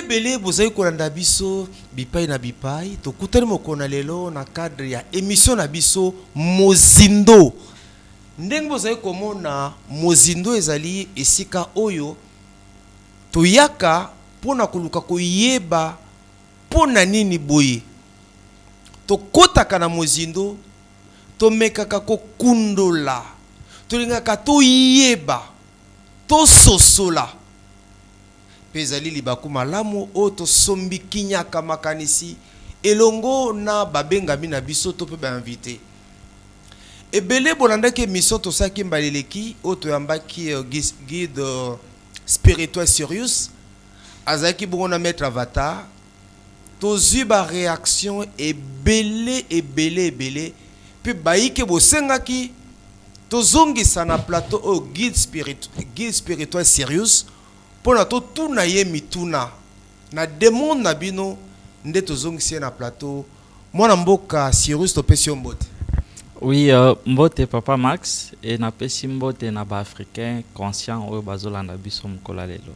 Belé bozai kolanda biso bipai na bipai to kutani mokona lelo na cadre ya émission na biso Mozindo. Ndenge bozai komona Mozindo ezali esika oyo toyaka pona koluka koyeba pona nini boye. To kotaka na Mozindo to mekaka kokundola. To lingaka to yeba to sosola. Pezali libaku malamu oto sombi kinyaka makanisi elongo na babenga mina biso to pe ba invité. Ebele bolandaki émission to saki mbaleleki oto yambaki guide spirituel Sirius azaki bongo maître avatar to zuba réaction ebele puis baike bosengaki to zongisa na plateau au guide spirituel Sirius pour na to tuna ye mituna na demon na bino nde to zongisi na plateau mwana mboka Sirius to pesi mbote. Oui, mbote papa Max et na pesi mbote na ba africain conscient o bazolanda biso mkola lelo.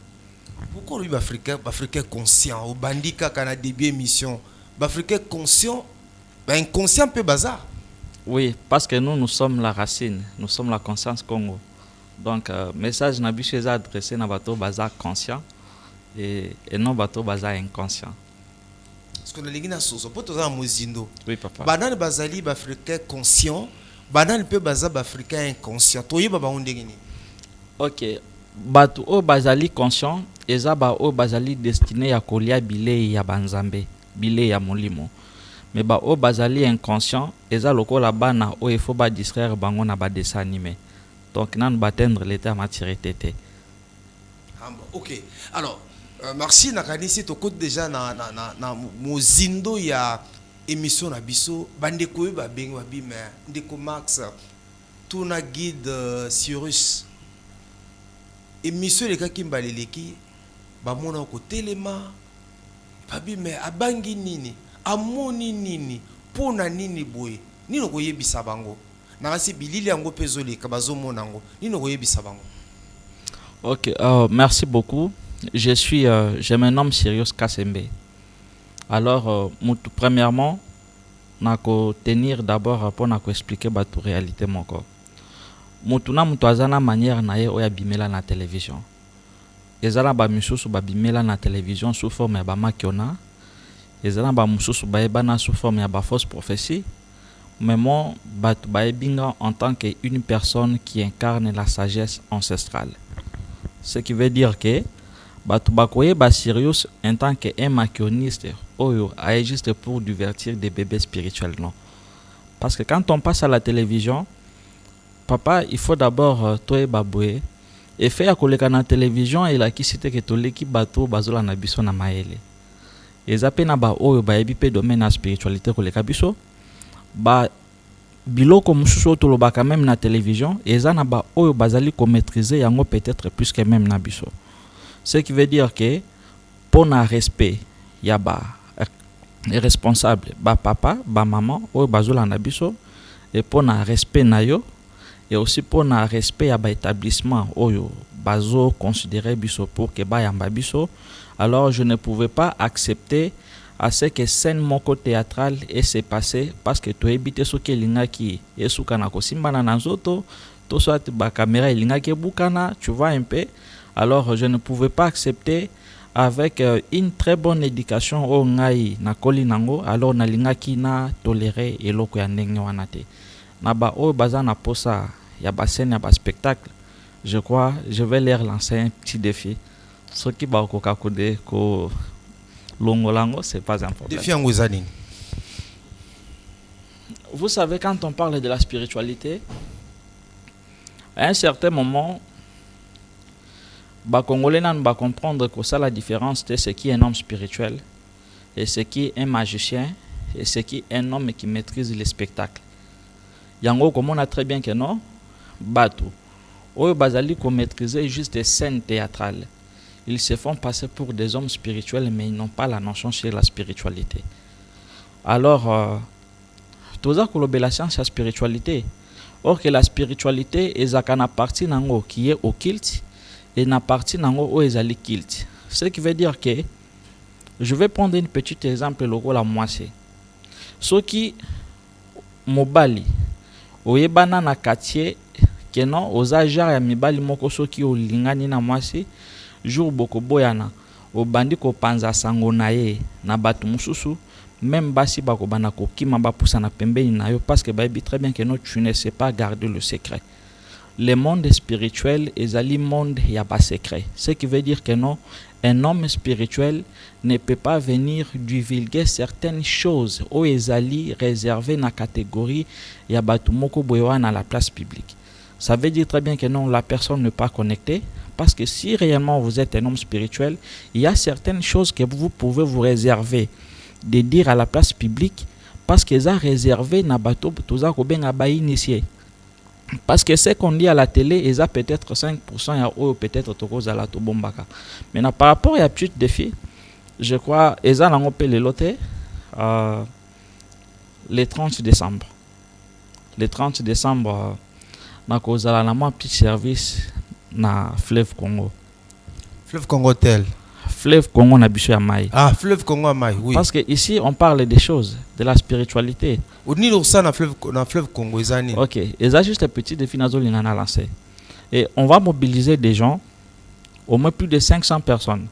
Pourquoi lui africain conscient au bandika kana début émission ba africain conscient ba inconscient peu bazar. Oui, parce que nous sommes la racine, nous sommes la conscience Congo. Donc message na biso est adressé na bato bazar conscient et non bato bazar inconscient. Parce que les gens sont pas tous en Mozindo. Oui papa. Banane bazali ba africain conscient, banane peu bazar ba africain inconscient. Toyi baba ondengini. OK. Bato o bazali conscient eza ba o bazali destiné ya kolia bilei ya banzambe, bilei ya molimo. Mais ba o bazali inconscient eza lokola bana o il faut ba distraire bango na ba dessin animé. Donc nan ba atteindre l'état maturité. OK. Alors merci nakanisi to côté déjà na Mozindo ya émission na biso bande ko ba bengi ba bima ndeko Max tuna guide Sirius émission le kaki mbaleleki ba mona ko telema ba bima abangi nini amoni nini pona nini boye nino ko yebisa bango na kasi bilili yango pezoli ka bazomona ngo nino ko yebisa bango. OK, merci beaucoup. Je me nomme Sirius Kasembe. Alors, premièrement, nako tenir d'abord pour nako expliquer ba tout réalité moko. Mutuna mutu azana manière na ye oya bimela na télévision. Ezala ba misusu ba bimela na télévision sous forme ya ba makiona. Ezala ba mususu ba ebana sous forme ya ba fausse prophétie. Mais moi, batu ba ebinga en tant qu'une personne qui incarne la sagesse ancestrale. Ce qui veut dire que batu bakoye ba Sirius en tant qu'un makioniste oyo aille juste pour divertir des bébés spirituels, non. Parce que quand on passe à la télévision, papa, il faut d'abord toi baboué et faire koleka na télévision et la kisite que toleki bato bazola na biso na maele. Ezape na ba oyo ba ebi pe domaine na spiritualité koleka biso ba biloko mususu tolobaka même na télévision eza na ba oyo bazali ko maîtriser yango peut-être plus que même na biso. Ce qui veut dire que pour na respect ya ba responsable ba papa ba maman oyo bazola na biso et pour na respect na yo et aussi pour na respect ya ba établissement oyo bazo considérer biso pour que ba yamba biso. Alors je ne pouvais pas accepter à ce que scène moko théâtrale et s'est passé parce que tu habité ce que lingaki et soukana ko simbana na nzoto to soit ba caméra lingaki bukana, tu vois un peu. Alors je ne pouvais pas accepter avec une très bonne éducation au ngai na koli nango, alors na lingaki na tolérer eloko ya ndenge wana te. Na ba o baza na posa ya ba scène ya ba spectacle. Je crois je vais leur lancer un petit défi. Ce qui ba ko kakode ko longolango, c'est pas un problème. Défi angozani. Vous savez, quand on parle de la spiritualité, à un certain moment, les Congolais n'ont comprendre que ça la différence de ce qui est un homme spirituel et ce qui est un magicien et ce qui est un homme qui maîtrise les spectacles. Yango, comme on a très bien que non, Batu, eux bazali ko maîtriser juste des scènes théâtrales. Ils se font passer pour des hommes spirituels, mais ils n'ont pas la notion sur la spiritualité. Alors, tout ça que la science et la spiritualité. Or que la spiritualité est à partie nango qui est au culte et na partie nango où est le culte. Ce qui veut dire que Je vais prendre un petit exemple lokola mwasi. Soki mobali oyebana na quartier keno oza genre ya mibali moko soki olingani na mwasi jour boko boyana obandi kopanza sango na ye na bato mususu même basi bakobana kokima bapusana pembeni na yo parce que bayebi très bien que non tu ne sais pas garder le secret. Le monde spirituel est le monde ya ba secret. Ce qui veut dire que non, un homme spirituel ne peut pas venir divulguer certaines choses ou ezali réservé na catégorie ya batu moko boyewa na la place publique. Ça veut dire très bien que non, la personne n'est pas connectée parce que si réellement vous êtes un homme spirituel, il y a certaines choses que vous pouvez vous réserver de dire à la place publique parce que ça réservé na bato toza ko benga ba initié. Parce que ce qu'on dit à la télé, ils ont peut-être 5% ou peut-être Tokozala Tobombaka. Maintenant, par rapport à petit défi, je crois qu'ils ont appelé le loté le 30 décembre. Le 30 décembre, nous avons un petit service dans Fleuve Congo. Fleuve Congo tel. Fleuve Congo na biso ya mai. Ah, Fleuve Congo à mai, oui. Parce que ici on parle des choses, de la spiritualité. Au niveau ça na Fleuve Congo ezani. OK, et ça juste un petit défi nazo lingana lancé. Et on va mobiliser des gens, au moins plus de 500 personnes.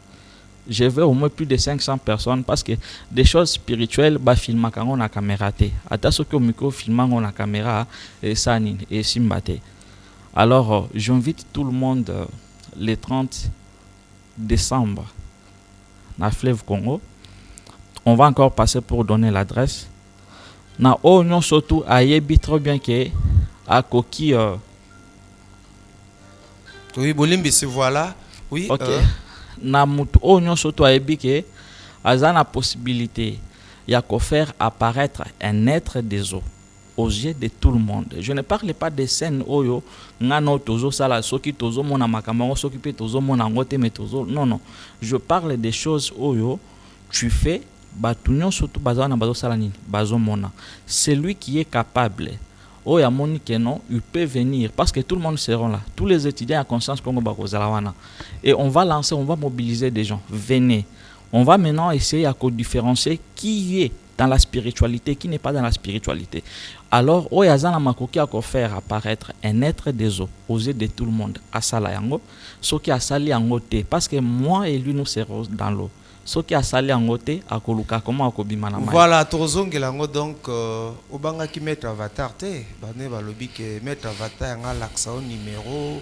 Je veux au moins plus de 500 personnes parce que des choses spirituelles ba filma kango na caméra té. Ata soki au micro filmango na caméra et ça nini et simbate. Alors j'invite tout le monde le 30 décembre na Fleuve Congo. On va encore passer pour donner l'adresse. Na oignon surtout ayebi trop bien que a koki oui, bolimbi se voilà. Oui. OK. Na mutu oignon surtout ayebi que azana possibilité ya ko faire apparaître un être des eaux aux yeux de tout le monde. Je ne parle pas des scènes oyo ngano tozo sala soki tozo mona makambo soki pe tozo mona ngote mais tozo non. Je parle des choses oyo tu fais batunyo surtout bazana bazo sala nini bazo mona. Celui qui est capable oya moni que non, il peut venir parce que tout le monde seront là. Tous les étudiants à conscience Congo bakozalawana et on va lancer, on va mobiliser des gens. Venez. On va maintenant essayer à différencier qui est dans la spiritualité, qui n'est pas dans la spiritualité. Alors, oyazana makoki a faire apparaître un être des eaux aux yeux de tout le monde. Asala yango, ce qui a sali yango te, parce que moi et lui nous serons dans l'eau. Ce qui a sali yango te, akoluka comment akobima na mai. Voilà, tozongelango donc obanga ki mettre avatar te, bane balobi ke mettre avatar nga laksa au numéro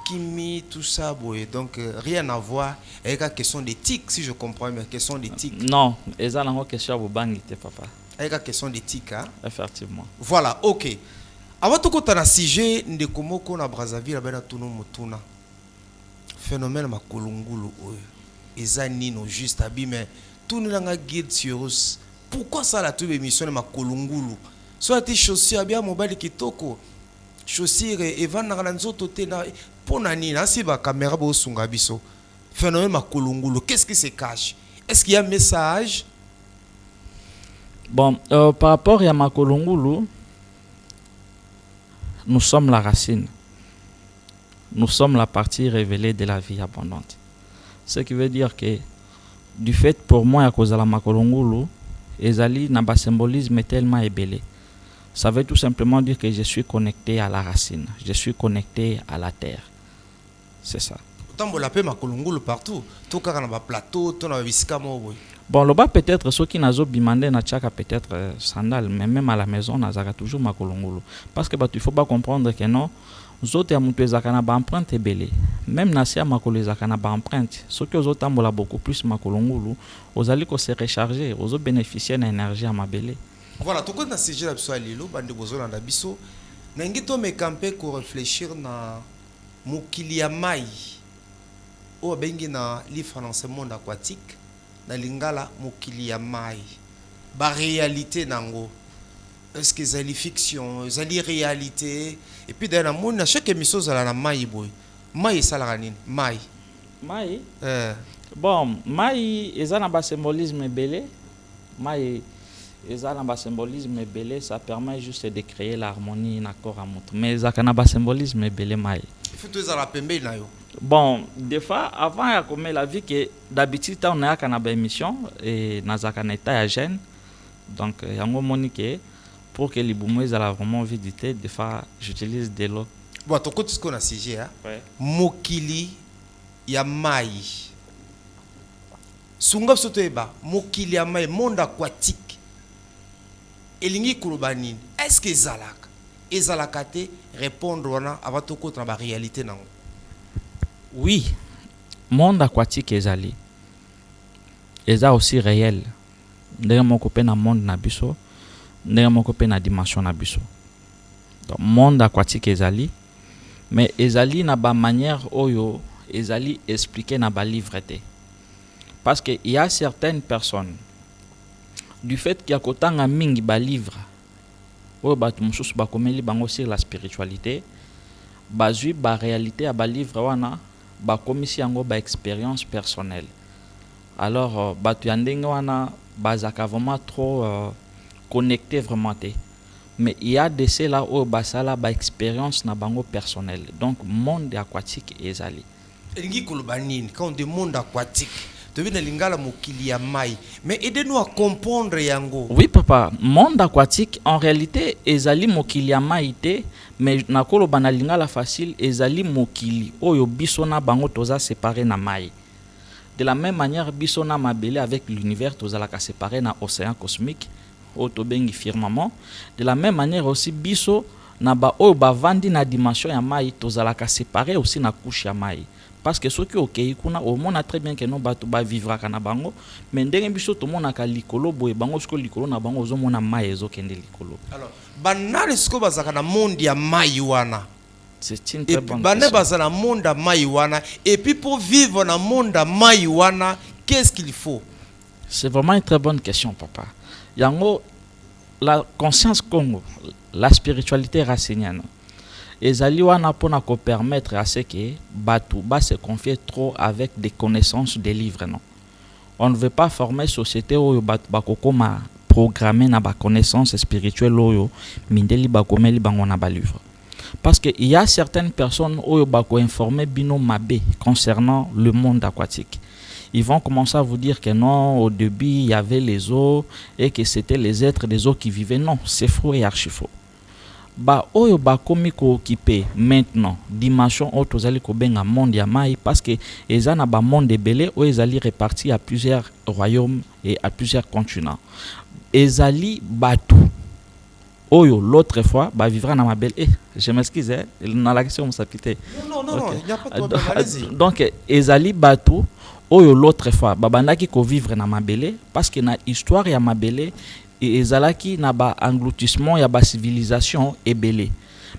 Kimi, tout ça, donc rien à voir avec la question d'éthique, si je comprends bien, question d'éthique. Non, et ça, c'est une question de banquette, papa. Avec la question d'éthique, hein? Effectivement. Voilà, ok. Avant tout, quand on a sujet, de comment qu'on a Brazzaville, ben tout le monde phénomène ma kolungulu, ezanino juste abi, mais tout le monde guide sur us. Pourquoi ça la toute émission ma kolungulu? Soit tes chaussures, bien mobile qui toko. Chaussures et van na nzoto te na ponani na si ba caméra bo sunga biso phénomène makolungulu, qu'est-ce qui se cache? Est-ce qu'il y a un message? Bon, par rapport à makolungulu, nous sommes la racine, nous sommes la partie révélée de la vie abondante, ce qui veut dire que du fait pour moi à cause de la makolungulu ezali na ba symbolisme tellement ébélé. Ça veut tout simplement dire que je suis connecté à la racine. Je suis connecté à la terre. C'est ça. Autant vous l'appelez makolungulu partout. Tout cas dans le plateau, tout dans le viscamo. Bon, le bas peut-être ceux qui n'ont pas demandé na tchaka peut-être sandal, mais même à la maison, on a toujours makolungulu. Parce que il faut pas comprendre que non, les autres ont une empreinte belé. Même nasi a makolungulu ont empreinte. Ceux qui ont beaucoup plus makolungulu, ils allaient se recharger, ils ont bénéficié de l'énergie à ma belé. Voilà, tout le sujet là, biso alilo, bande bozo na biso. Nangito me camper pour réfléchir na mokili ya mai. O bengi na livre français monde aquatique, na lingala mokili ya mai. Ba réalité nango. Est-ce que c'est fiction, c'est réalité? Et puis dans le monde, à chaque émission ça na mai boy. Mai ça la nini? Mai. Mai? Bon, mai ezana ba symbolisme belé. Mai et ça, le symbolisme belé, ça permet juste de créer l'harmonie, un accord à montre. Mais ça, le symbolisme belé, faut tous à la pembe na yo. Bon, des fois, avant, il y a comme la vie que d'habitude, on a une émission et dans un état à gêne. Donc, il y a un moment que pour que les boumoués aient vraiment visité, des fois, j'utilise de l'eau. Bon, tu écoutes ce qu'on a sujet, hein? Ouais. Mokili ya mai. Sunga soto eba, mokili ya mai, monde aquatique. Elingi kurubani. Est-ce que zalaka? Ezalaka te répondre wana avant to ko na ba réalité nango. Oui, monde aquatique ezali. Eza aussi réel. Ndenge moko pe na monde na biso, ndenge moko pe na dimension na biso. Donc monde aquatique ezali, mais ezali na ba manière oyo ezali expliquer na ba livre te. Parce que il y a certaines personnes du fait qu'il y a kotanga mingi ba livre oyo batu mususu bakomeli bango sur la spiritualité, bazui ba réalité ya ba livre wana ba komisi yango ba expérience personnelle. Alors batu ya ndenge wana bazaka vraiment trop connecté vraiment te. Mais il y a de cela où basala ba expérience na bango personnelle. Donc monde aquatique ezali. Elingi kurubani quand on dit monde aquatique, tu viens lingala mokili ya mai. Mais aidez-nous à comprendre yango. Oui papa, monde aquatique en réalité ezali mokili ya mai te, mais nakolo bana lingala facile ezali mokili oyo biso na bango toza séparé na mai. De la même manière, biso na mabele avec l'univers, tozalaka séparé na océan cosmique, au tobengi firmament. De la même manière aussi, biso na ba oyo bavandi na dimension ya mai, tozalaka séparé aussi na couche ya mai. Parce que ceux qui okei kuna au mona très bien que non bato ba vivra kana bango, mais ndenge biso to mona ka likolo boye bango siko likolo na bango zo mona mai ezo kende likolo. Alors, banane siko bazaka na monde ya mai wana. C'est une très bonne question. Dans le monde de Maïwana. Et puis pour vivre dans le monde de Maïwana, qu'est-ce qu'il faut? C'est vraiment une très bonne question, papa. Yango, la conscience Congo, la spiritualité racinienne, ezali wana pona ko permettre à ce que batu ba se confier trop avec des connaissances des livres, non. On ne veut pas former société où batu bakokoma programmer na ba connaissances spirituelles oyo mindeli bakomeli bango na ba livre. Parce qu'il y a certaines personnes qui vont informer bino mabe concernant le monde aquatique. Ils vont commencer à vous dire que non, au début, il y avait les eaux et que c'était les êtres des eaux qui vivaient. Non, c'est faux et archi faux. Ba oyo ba komi ko occupé maintenant dimension auto zali ko benga monde ya mai parce que ezana ba monde belé o ezali répartis à plusieurs royaumes et à plusieurs continents. Ezali batu Oyo, l'autre fois, bah vivra dans ma belle. Je m'excuse, dans la question, on s'applique. Non, il n'y a pas de problème, allez-y. Donc, Ezali Batou, Oyo, l'autre fois, bah bandaki ko vivre dans ma belle, parce que na histoire ya ma belle, et Ezalaki na ba engloutissement ya ba civilisation et belle.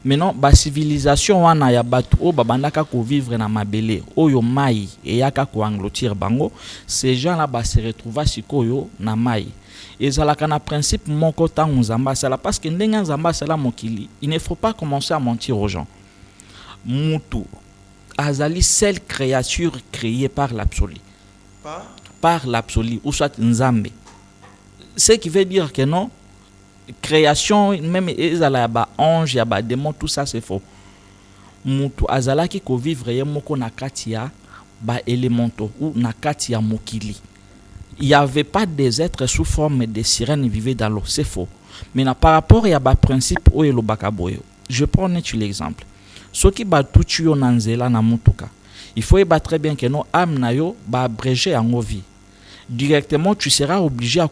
Maintenant, ba civilisation wana ya Batou, o ba bandaka ko vivre dans ma belle, Oyo mai, et yaka ko engloutir bango, ces gens-là ba se retrouvent sikoyo na mai. Et ça la principe mon côté nzamba sala parce que ndenge nzamba sala mokili, il ne faut pas commencer à mentir aux gens. Mutu azali seule créature créée par l'absolu. Par l'absolu ou soit nzambe. Ce qui veut dire que non création même ezala ba ange ya ba démon tout ça c'est faux. Mutu azala ki ko vivre ye moko na katia ba élémentaux ou na katia mokili. Il n'y avait pas des êtres sous forme de sirènes qui vivaient dans l'eau, c'est faux. Mais par rapport à un principe, je prends l'exemple. Ce qui va tout tuer dans Zela na mutuka, il faut très bien que nos âmes nayo ba abréger en vie. Directement, tu seras obligé à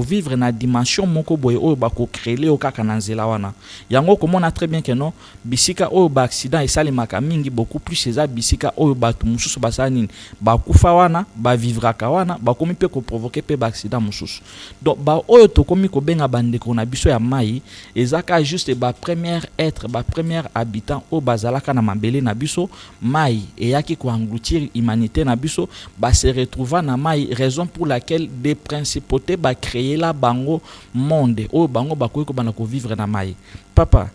vivre dans la dimension moko boye oyo ba ko créer au kaka na Zela wana. Yango comme on a très bien que non, bisika oyo ba accident et salimaka mingi beaucoup plus ces bisika oyo ba tu mususu basani ba kufa wana ba vivra ka wana ba komi pe ko provoquer pe ba accident mususu. Donc ba oyo to komi ko benga bande ko na biso ya mai ezaka juste ba premier être ba premier habitant o bazalaka na mabele na biso mai et yaki ko engloutir humanité na biso ba se retrouver na mai raison pour laquelle des principautés ba créer la bango monde o bango ba ko bana ko vivre na mai. Papa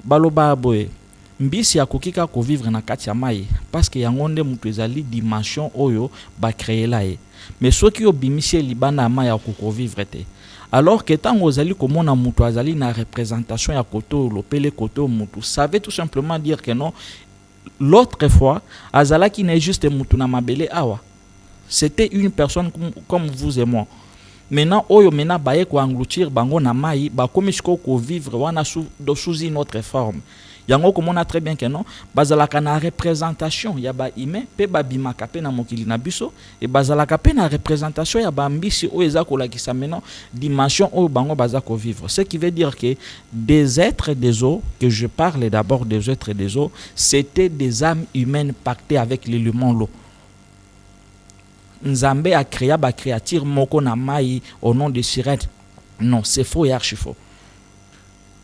baloba boye mbisi ya kokika ko vivre na kati ya mai parce que yango nde mutu ezali dimension oyo ba créer la e. Mais ceux qui obimisi libana mai ya ko vivre te. Alors que tant ozali komona mutu azali na représentation ya koto lopele koto mutu, ça veut tout simplement dire que non l'autre fois azalaki n'est juste mutuna mabele awa. C'était une personne comme vous et moi. Maintenant oyo mena baye ko engloutir bango na mai ba komishiko ko vivre wana sous une autre forme. Yango komona très bien que non bazalaka na représentation ya ba ime pe ba bimaka pe na mokili na biso et bazalaka pe na représentation ya ba ambisi o eza ko lakisa maintenant dimension o bango bazako vivre. Ce qui veut dire que des êtres des eaux, que je parle d'abord des êtres des eaux, c'était des âmes humaines pactées avec l'élément l'eau. Nzambe a créé ba créature moko na mai au nom de sirène. Non, c'est faux et archi faux.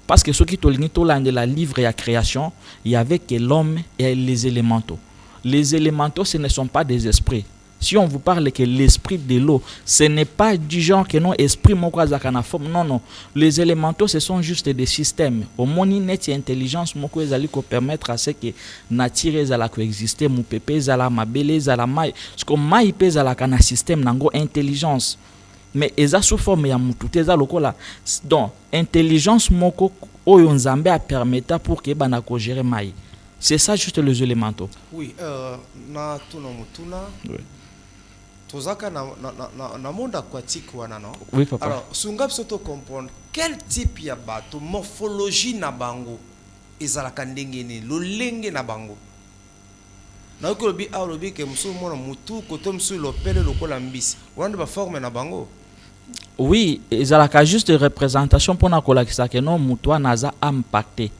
Parce que ceux qui tolinito là de la livre et la création, il y avait que l'homme et les élémentaux. Les élémentaux, ce ne sont pas des esprits. Si on vous parle que l'esprit de l'eau, ce n'est pas du genre que non esprit moko azakana forme. Non, non. Les élémentaux, ce sont juste des systèmes. Au moni net et intelligence moko ezali ko permettre à ce que nature ezala coexister, mu pepe ezala mabele ezala mai. Parce que mai pe ezala kana système nango intelligence. Mais eza sous forme ya mutu teza lokola. Donc intelligence moko oyo nzambe a permettre pour que bana ko gérer mai. C'est ça juste les élémentaux. Oui, na tuna mutuna. Oui. Tozaka na monde aquatique wana non. Oui papa. Alors, sungap soto comprendre quel type ya bato morphologie na bango ezalaka ndenge ni lolenge na bango. Na ko lobi a lobi ke musu mona mutu koto musu lopele lokola mbisi. Wana ba forme na bango. Oui, ezalaka juste représentation pour na kolakisa que non mutwa naza impacté.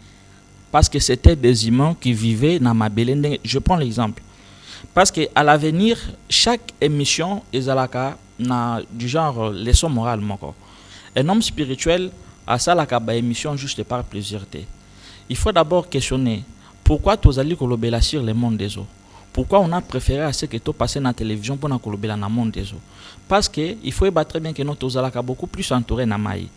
Parce que c'était des humains qui vivaient dans ma belende. Je prends l'exemple. Parce qu'à l'avenir, chaque émission ezalaka na du genre leçon morale moko. Un homme spirituel a ça la ba émission juste par plaisir. Il faut d'abord questionner pourquoi tozali kolobela sur le monde des eaux. Pourquoi on a préféré à ce que tu passes dans la télévision pour na kolobela na monde des eaux. Parce que il faut être très bien que nous tozalaka beaucoup plus entouré na mai.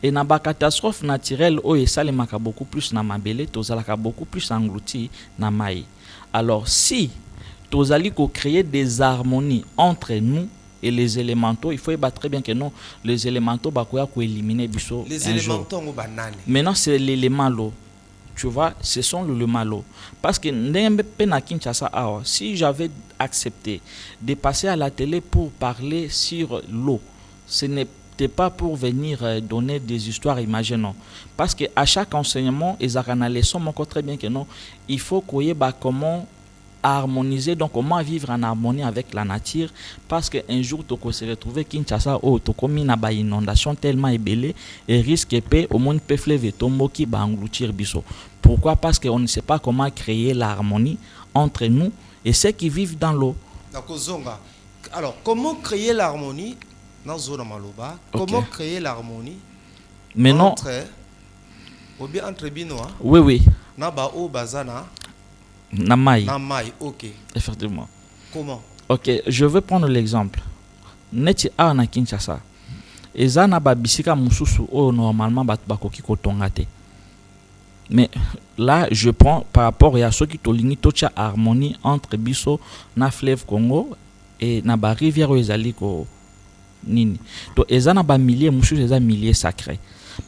Et na ba catastrophe naturelle o esalemaka beaucoup plus na mabele tozalaka beaucoup plus englouti na mai. Alors si tozali ko créer des harmonies entre nous et les élémentaux, il faut être très bien que non les élémentaux bakoya ko éliminer biso. Les élémentaux ngo banane. Maintenant c'est l'élément l'eau. Tu vois, ce sont le malo. Parce que si j'avais accepté de passer à la télé pour parler sur l'eau, ce n'était pas pour venir donner des histoires imagées, non. Parce qu'à chaque enseignement, ils ont très bien que non, il faut qu'on y ait comment harmoniser, donc comment vivre en harmonie avec la nature, parce qu'un jour tu se retrouver Kinshasa ou tu commis une inondation tellement ébélée et risque pe au moins peut fleuve tombo qui va engloutir biso. Pourquoi? Parce qu'on ne sait pas comment créer l'harmonie entre nous et ceux qui vivent dans l'eau. Alors comment créer l'harmonie dans zone maloba? Comment créer l'harmonie entre binois? Oui oui. Na ba o bazana Namai. Namai, ok. Effectivement. Comment? Ok, je vais prendre l'exemple. Neti a na Kinshasa. Ezana ba bisika mususu o normalement bat bakoki kotongate. Mais là, je prends par rapport à ceux qui tolingi tocha harmonie entre biso na fleuve Congo et na ba rivière ezali ko nini. Donc ezana ba milliers mususu eza milliers sacrés.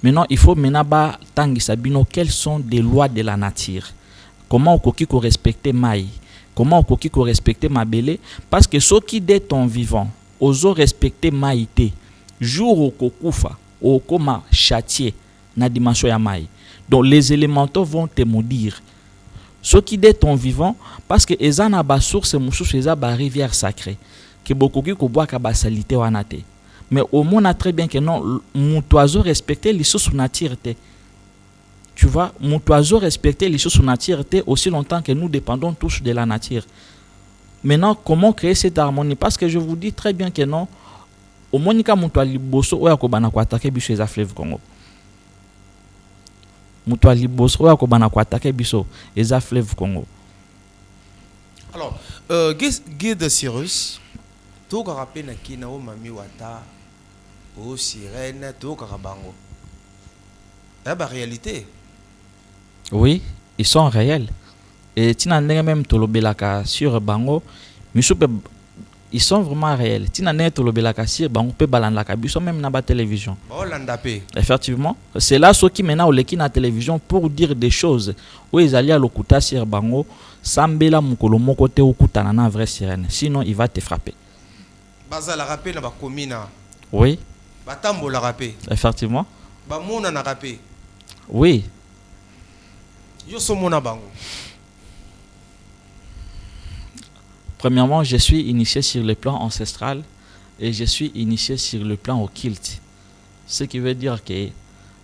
Maintenant, il faut maintenant ba tangi sabino quelles sont des lois de la nature. Comment on peut respecter Maï? Comment on peut respecter Mabele? Parce que ceux qui dès ton vivant, osent respecter Maïté, jour au kokufa, au koma châtier, na dimension ya Maï. Donc les élémentaux vont te maudire. Ceux qui dès ton vivant, parce que ezana ba source mususu eza ba rivière sacrée, que beaucoup qui ko bois ka ba salité wanate. Mais au monde a très bien que non, mon oiseau respecter les sources nature. Tu vois, mon oiseau respecter les choses nature aussi longtemps que nous dépendons tous de la nature. Maintenant, comment créer cette harmonie? Parce que je vous dis très bien que non, au monika mon oiseau liboso oya ko bana ko attaquer biso eza fleuve Congo. Mon oiseau liboso oya ko bana ko attaquer biso eza fleuve Congo. Alors, guide Cyrus, to ka rapena kina o mami wata o sirène to ka bango. C'est la réalité. Oui, ils sont réels. Et tina ndenge même tolobelaka sur bango, misupe ils sont vraiment réels. Tina net le belakasir, on peut balanda kabiso même na ba télévision. Effectivement, c'est là ceux qui maintenant le qui na télévision pour dire des choses où ils allaient à l'okuta sur bango sambela mukolo moko te okutana na vraie sirène, sinon il va te frapper. Baza la rapé na ba komina. Oui. Batambo la rapé. Effectivement. Ba mona na rapé. Oui. Yo so mona bango. Premièrement, je suis initié sur le plan ancestral et je suis initié sur le plan occulte. Ce qui veut dire que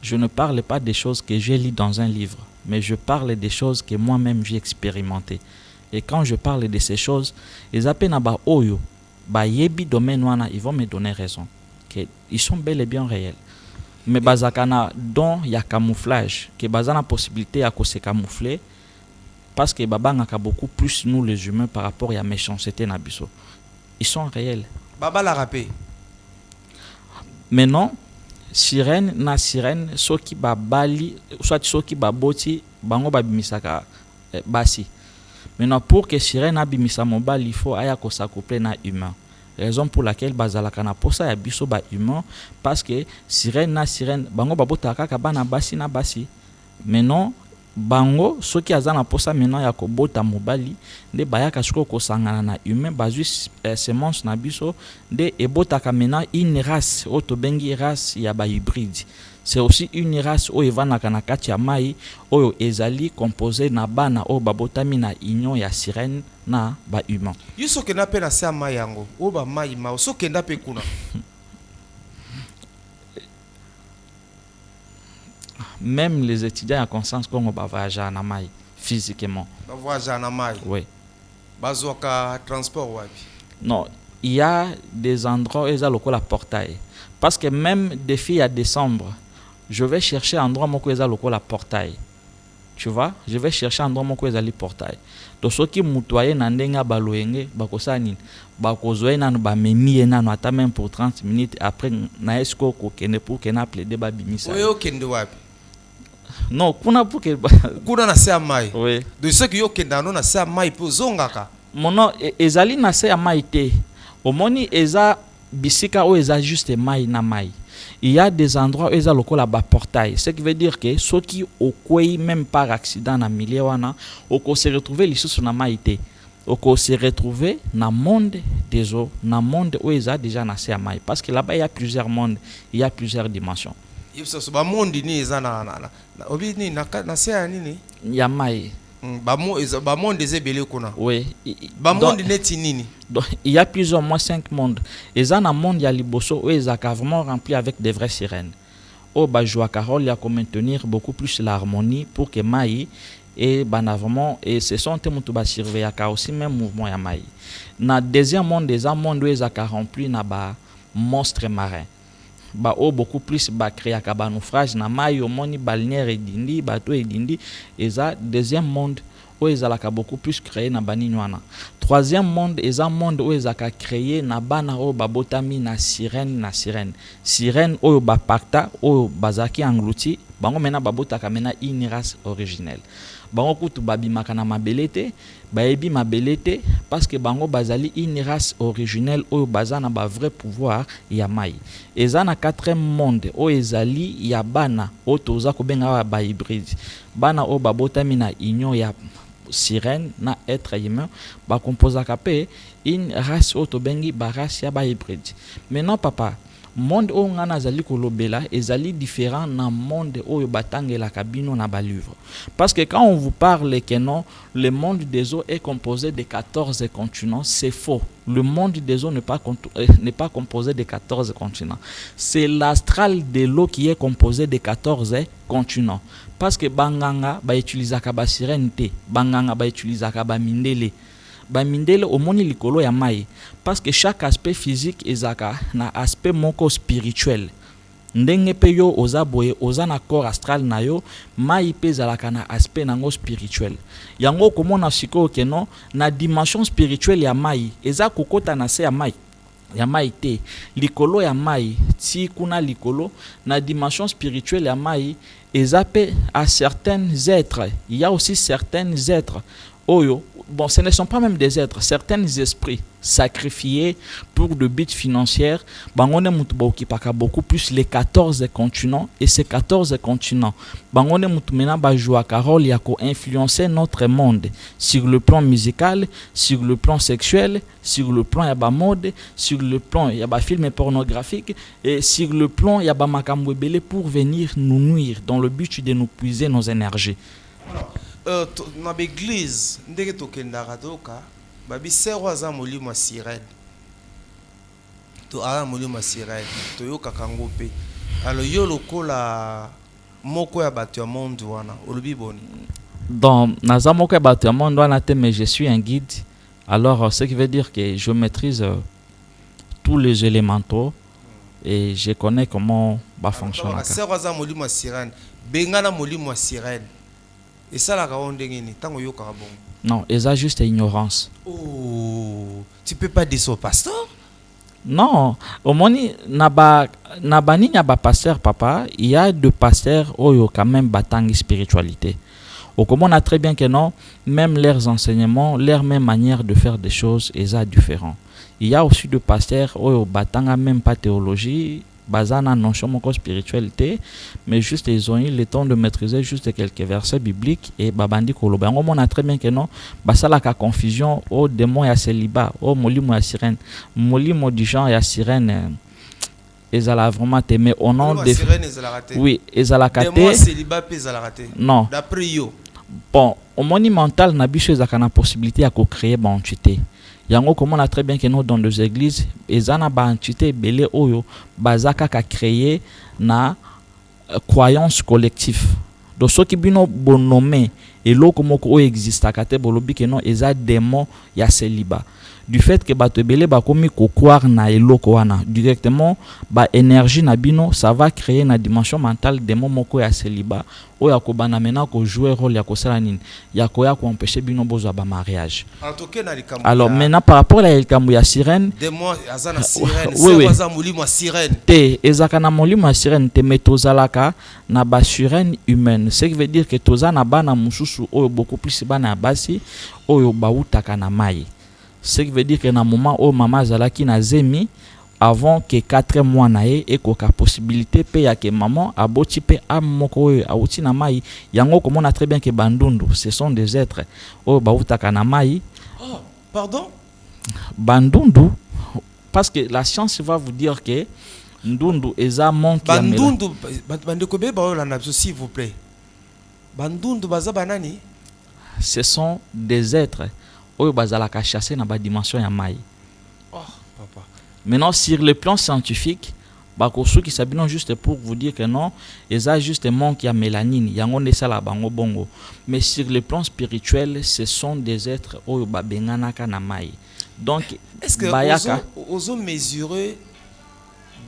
je ne parle pas des choses que j'ai lues dans un livre, mais je parle des choses que moi-même j'ai expérimentées. Et quand je parle de ces choses, ils appellent ba oyo, ba yebi domaine wana, ils vont me donner raison. Ils sont bel et bien réels. Mais bazakana dont il y a camouflage, que bazana possibilité à se camoufler. Parce que Baba n'a beaucoup plus nous les humains par rapport à la méchanceté nabiso. Ils sont réels. Baba l'a rappé. Mais non, sirène na sirène, ceux qui babali, soit ceux qui baboti, bango babimisaka basi. Maintenant pour que sirène abimisa mobile, il faut aya ko s'accoupler na humain. Raison pour laquelle bazalaka na posa ya biso ba humain parce que sirène na sirène, bango babotaka ka bana basi na basi. Mais non bango soki aza na posa maintenant ya kobota mobali nde bayaka siko kosangana na humain bazwi semence na biso nde ebotaka maintenant une race oyo tobengi race ya bahybride. C'est aussi une race oyo evanaka na kati ya mai oyo ezali composé na bana oyo babotami na union ya sirène na bahumain. Yo soki na pe na se ya mai yango oyo bamai mao soki enda pe kuna. Même les étudiants à conscience qu'on va voyager en Maï physiquement. Voyager en Maï. Oui. Bazoka transport wapi. Non, il y a des endroits où ils ont le portail. Parce que même des filles à décembre, je vais chercher un endroit où ils ont le portail. Tu vois, je vais chercher un endroit où ils ont le portail. Donc ceux qui moutoyent nandenga baloyenge bakosani bakozwe nanu ba memi nanu ata même pour 30 minutes après na esko ko kene pour kena plaider ba bimisa. Oyo kende wapi. Non, kuna pour que kuna na se ya mai. Oui. De ceux qui yo kenda no na se ya mai po zongaka. Mono ezali na se ya mai te. Omoni eza bisika o eza juste mai na mai. Il y a des endroits où eza lokola ba portail. Ce qui veut dire que ceux qui au kwei même par accident na milieu wana oko se retrouver lisusu na mai te. Oko se retrouver na monde des eaux, na monde où eza déjà na se ya mai parce que là-bas il y a plusieurs mondes, il y a plusieurs dimensions. Ba monde ni eza na obi ni na se ya nini ya mai ba monde ezebele kuna. Oui. Ba monde neti nini. Donc il y a plusieurs moins 5 mondes. Et un monde il y a liboso où ils sont vraiment rempli avec des vraies sirènes. Au bajwa carole il y a comme maintenir beaucoup plus l'harmonie pour que mai et banavement et ce sont des mutu ba surveiller aussi même mouvement ya mai. Na deuxième monde des monde où ils sont rempli na ba monstres marins. Ba o beaucoup plus ba créer ka naufrage na mai omoni balnéaire edindi bateau edindi eza deuxième monde où ils alaka beaucoup plus créer na banini wana. Troisième monde eza monde où ils aka créer na bana o babotami na sirène sirène oyo ba pacta oyo bazaki englouti bango mena babotaka mena une race originelle. Bango kutu babimaka na mabelete baebi mabelete parce que bango bazali une race originelle oyo bazana ba vrai pouvoir ya mai. Eza na quatrième monde oyo ezali ya bana oyo toza kobenga ba hybride. Bana oyo babotami na union ya sirène na être humain ba composaka pe une race oyo tobengi ba race ya ba hybride. Maintenant papa monde oyo ngana azali kolobela ezali différent na monde oyo batangela kabino na ba livre. Parce que quand on vous parle que non, le monde des eaux est composé de 14 continents, c'est faux. Le monde des eaux n'est pas composé de 14 continents. C'est l'astral de l'eau qui est composé de 14 continents. Parce que banganga ba utilisaka ba sirène te, banganga ba utilisaka ba mindele. Bamindele omoni likolo ya mai parce que chaque aspect physique ezaka na aspect moko spirituel ndenge pe yo oza boye oza na corps astral na yo mai pe zalaka na aspect nango spirituel yango komona siko keno na dimension spirituelle ya mai eza kokota na se ya mai te likolo ya mai ti kuna likolo na dimension spirituelle ya mai eza pe à certains êtres il y a aussi certains êtres Oyo, bon, ce ne sont pas même des êtres, certains esprits sacrifiés pour de buts financiers. Bangone mutuboki paka beaucoup plus les 14 continents, et ces 14 continents, Bangone mutumena ba joua carole yako influencer notre monde sur le plan musical, sur le plan sexuel, sur le plan yaba mode, sur le plan yaba film pornographique, et sur le plan yaba makambo ebele pour venir nous nuire dans le but de nous puiser nos énergies. Na l'église ndenge tokendaka toka babisero aza molimo ya sirène to ala molimo ya sirène toyokaka ngo mpe alors yo lokola moko ya bato ya monde wana olobi boni. Donc naza moko ya bato ya monde wana te, mais je suis un guide, alors ce qui veut dire que je maîtrise tous les élémentaux et je connais comment va fonctionner. Sero aza molimo ya sirène bengana molimo ya sirène. Et ça, la non, et ça juste ignorance. Oh, tu peux pas dire ça au pasteur? Non, au moins, nabani naba pasteur papa, il y a deux pasteurs qui quand même batang spiritualité. Au comment on a très bien que non, même leurs enseignements, leur même manière de faire des choses est ça différent. Il y a aussi deux pasteurs qui batang même pas théologie. Bazana non chomoko spiritualité, mais juste ils ont eu le temps de maîtriser juste quelques versets bibliques et babandi koloba. On a très bien que non, basala ka confusion au démon ya célibat, au molimo ya sirène, molimo du genre ya sirène. Ezala vraiment mais au nom de oui, ezala kate. Démon célibat pe ezala raté. Non. D'après yo. Bon, au monumental na biso ezaka possibilité à créer bon entité. Yango comme on a très bien que nous dans des églises ezana ba entité belé oyo bazaka ka créer na croyance collective. Donc ceux qui bino bonnommé et lo comme ko existe akate bolobi que non eza démon ya célibat. Du fait que bato belé ba komi ko croire na eloko wana directement ba énergie na bino ça va créer na dimension mentale démon moko ya célibat oya ko bana mena ko jouer rôle ya ko sala nini ya ko empêcher bino bozo ba mariage. Alors maintenant par rapport à la ya sirène démon azana sirène c'est aza molimo sirène te ezaka na molimo sirène te metozalaka na ba sirène humaine, ce qui veut dire que tozana bana mususu oyo beaucoup plus bana basi oyo bautaka na mai. Ce qui veut dire que dans le moment où maman zalaki na zemi avant que 4 mois nae et koka possibilité pe ya que maman aboti pe amoko auti na mai yango comme on a très bien que bandundu ce sont des êtres o bautaka na mai. Oh pardon, bandundu parce que la science va vous dire que ndundu eza monki ya bandundu bandeko be ba la napso s'il vous plaît. Bandundu baza banani, ce sont des êtres oyo bazalaka chasser na ba dimension ya mai. Oh papa. Maintenant sur le plan scientifique bakosu qui sabino juste pour vous dire que non eza juste manque ya mélanine yango nesala bango bongo, mais sur le plan spirituel ce sont des êtres oyo babenganaka na mai. Donc est-ce que bayaka ozo mesurer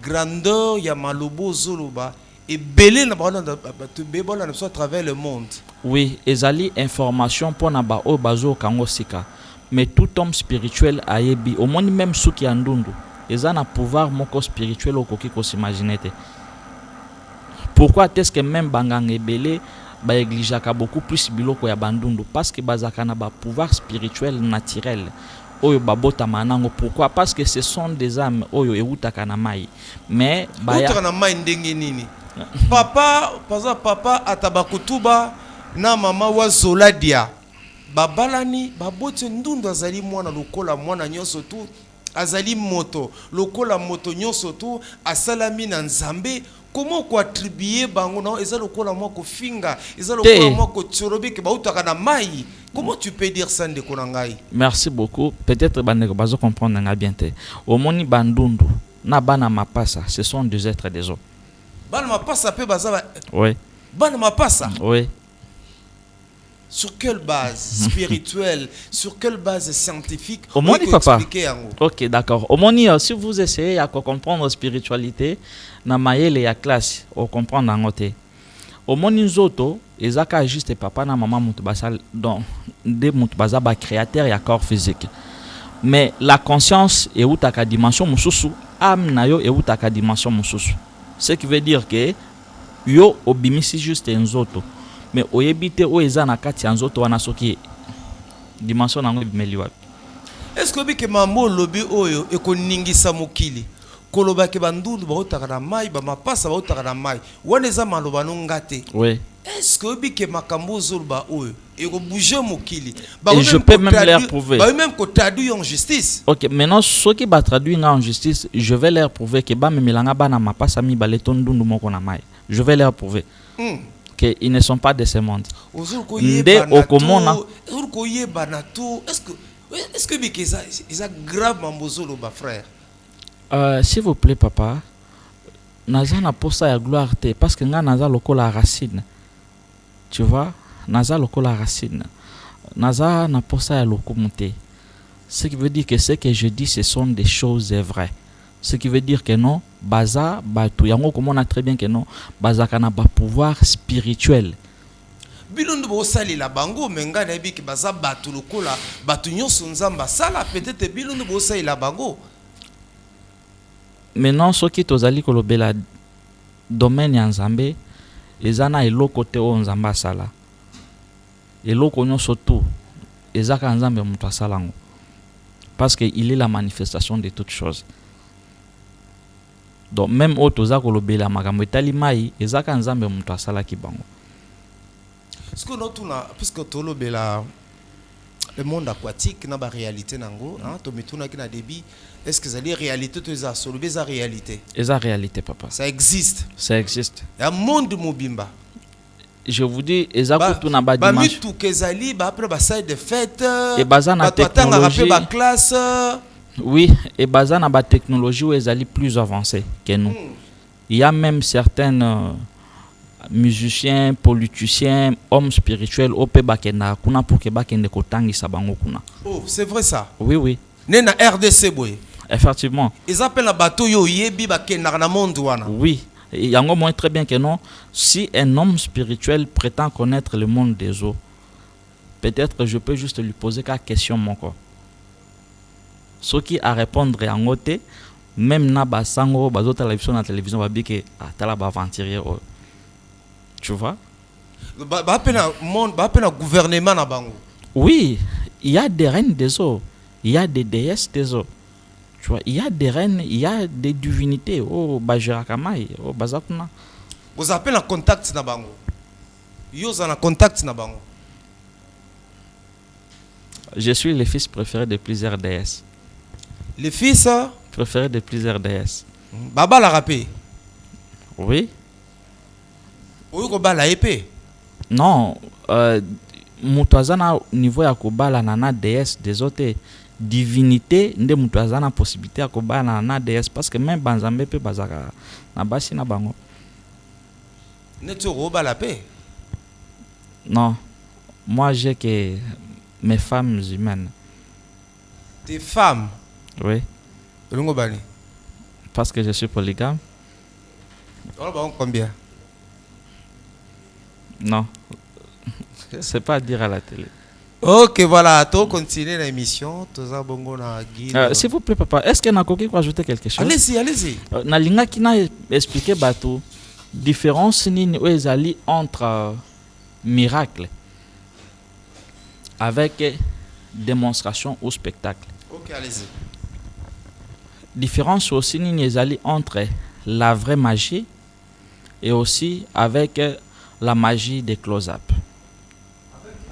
grandeur ya malobo zoloba et belé na bana te bebola na so à travers le monde? Oui, ezali information pour na ba o bazo kango sika. Mais tout homme spirituel a yebi au moins même ceux qui andundu ils ont un pouvoir moko spirituel au koki ko s'imaginer. Pourquoi est-ce que même bangang ebele ba eglijaka beaucoup plus biloko ya bandundu parce que bazaka na ba pouvoir spirituel naturel oyo babota manango. Pourquoi? Parce que ce sont des âmes oyo eutaka na mai mais baya utaka na mai ndenge nini papa paza papa atabakutuba na mama wa zoladia babalani baboti ndundu azali mwana lokola mwana nyonso tu azali moto lokola moto nyonso tu asalami na nzambe. Comment ko attribuer bango na eza lokola mwa ko finga eza lokola mwa ko tsorobi ke bautaka na mai? Comment tu peux dire ça ndeko na ngai? Merci beaucoup. Peut-être bandeko bazo comprendre nga bien te. Omoni bandundu na bana mapasa ce sont des êtres des eaux. Bana mapasa pe baza oui. Bana mapasa oui. Sur quelle base spirituelle, sur quelle base scientifique? Au moins, papa. Ok, d'accord. Au moins, si vous essayez à comprendre la spiritualité, na maïle ya classe, au comprendre en côté. Au moins, nous autres, ezaka juste papa na maman mutubasa donc des mutubasa ba créateur ya corps physique. Mais la conscience est où ta dimension mususu, âme na yo est où ta dimension mususu. Ce qui veut dire que yo obimisi juste un autre. Mais oyebite o eza na kati ya nzoto wana soki dimension nango ebimeli wapi. Est-ce que bike mambo lobi oyo ekoningisa mokili koloba ke bandulu baotaka na mai bamapasa baotaka na mai wana eza maloba no ngate? Oui. Est-ce que bike makambo zoloba oyo ekobouger mokili? Et je peux même leur prouver. Même qu'on traduit en justice. Ok, maintenant ceux qui va traduire en justice, je vais leur prouver que ba memelanga ba na mapasa mi baleton dundu moko na mai. Je vais leur prouver que ils ne sont pas de ce monde. Nde okomona. Est-ce que bike eza grave mambo zoloba frère? S'il vous plaît papa, naza na posa ya gloire te parce que nga naza lokola racine. Tu vois, naza lokola racine. Naza na posa ya lokumu te. Ce qui veut dire que ce que je dis ce sont des choses vraies. Ce qui veut dire que non, baza batu yango komona très bien que non, baza kana ba pouvoir spirituel. Bilondo bo sali la bango menga na biki baza batu lokola batu nyonso nzamba sala peut-être bilondo bo sali la bango. Maintenant ceux qui tozali kolobela domaine ya nzambe ezana eloko te o nzamba sala. Eloko nyonso tu ezaka nzambe mutu asalango. Parce qu'il est la manifestation de toutes choses. Donc même au toza kolobela makambo etali mai ezaka nzambe mutu asalaki bango. Est-ce que nous puisque tolobela le monde aquatique na ba réalité nango hein to mituna ki na débit, est-ce que ça les réalité to za solobe za réalité? Eza réalité papa. Ça existe. Ça existe. Il y a un monde mobimba. Je vous dis eza kutu na ba dimanche. Ba mitu kezali ba après ba salle de fête et baza na technologie ba classe. Oui, et baza na ba technologie où ezali plus avancée que nous. Il y a même certains musiciens, politiciens, hommes spirituels au Pebakena kuna pour que bakende kotangisa bango kuna. Oh, c'est vrai ça? Oui oui. Né na RDC boy. Effectivement. Ils appellent la bateau yo yebi bakena na monde wana. Oui. Il y a un très bien que non, si un homme spirituel prétend connaître le monde des eaux, peut-être je peux juste lui poser quelques questions mon corps. Ce qui a répondre en côté, même na basango bazota la télévision va dire que tala ba aventurier. Tu vois? Ba gouvernement na bango. Oui, il y a des reines des eaux, il y a des déesses des eaux. Tu vois, il y a des reines, il y a des divinités. Oh, Bajirakamai, oh, Bazakuna. Vous appelez en contact na bango. Yo en contact na bango. Je suis le fils préféré de plusieurs déesses. Le fils préféré de plusieurs déesses. Baba la rapé. Oui. Oui, ko bala épée. Non, mutazana niveau ya kobala na déesse des autres divinité nde mutazana possibilité ya kobala na déesse parce que même banzambe pe bazaka na basi na bango. Neto roba la paix. Non. Moi j'ai que mes femmes humaines. Tes femmes? Oui. Bani. Parce que je suis polygame. Combien? Non. C'est pas à dire à la télé. Ok, voilà. Tu continues l'émission. S'il vous plaît, papa, est-ce qu'il y a quelqu'un qui peut ajouter quelque chose? Allez-y, allez-y. Nalinga qui n'a expliqué bateau différence entre miracle avec démonstration ou spectacle. Ok, allez-y. Différence aussi entre la vraie magie et aussi avec la magie des close-up.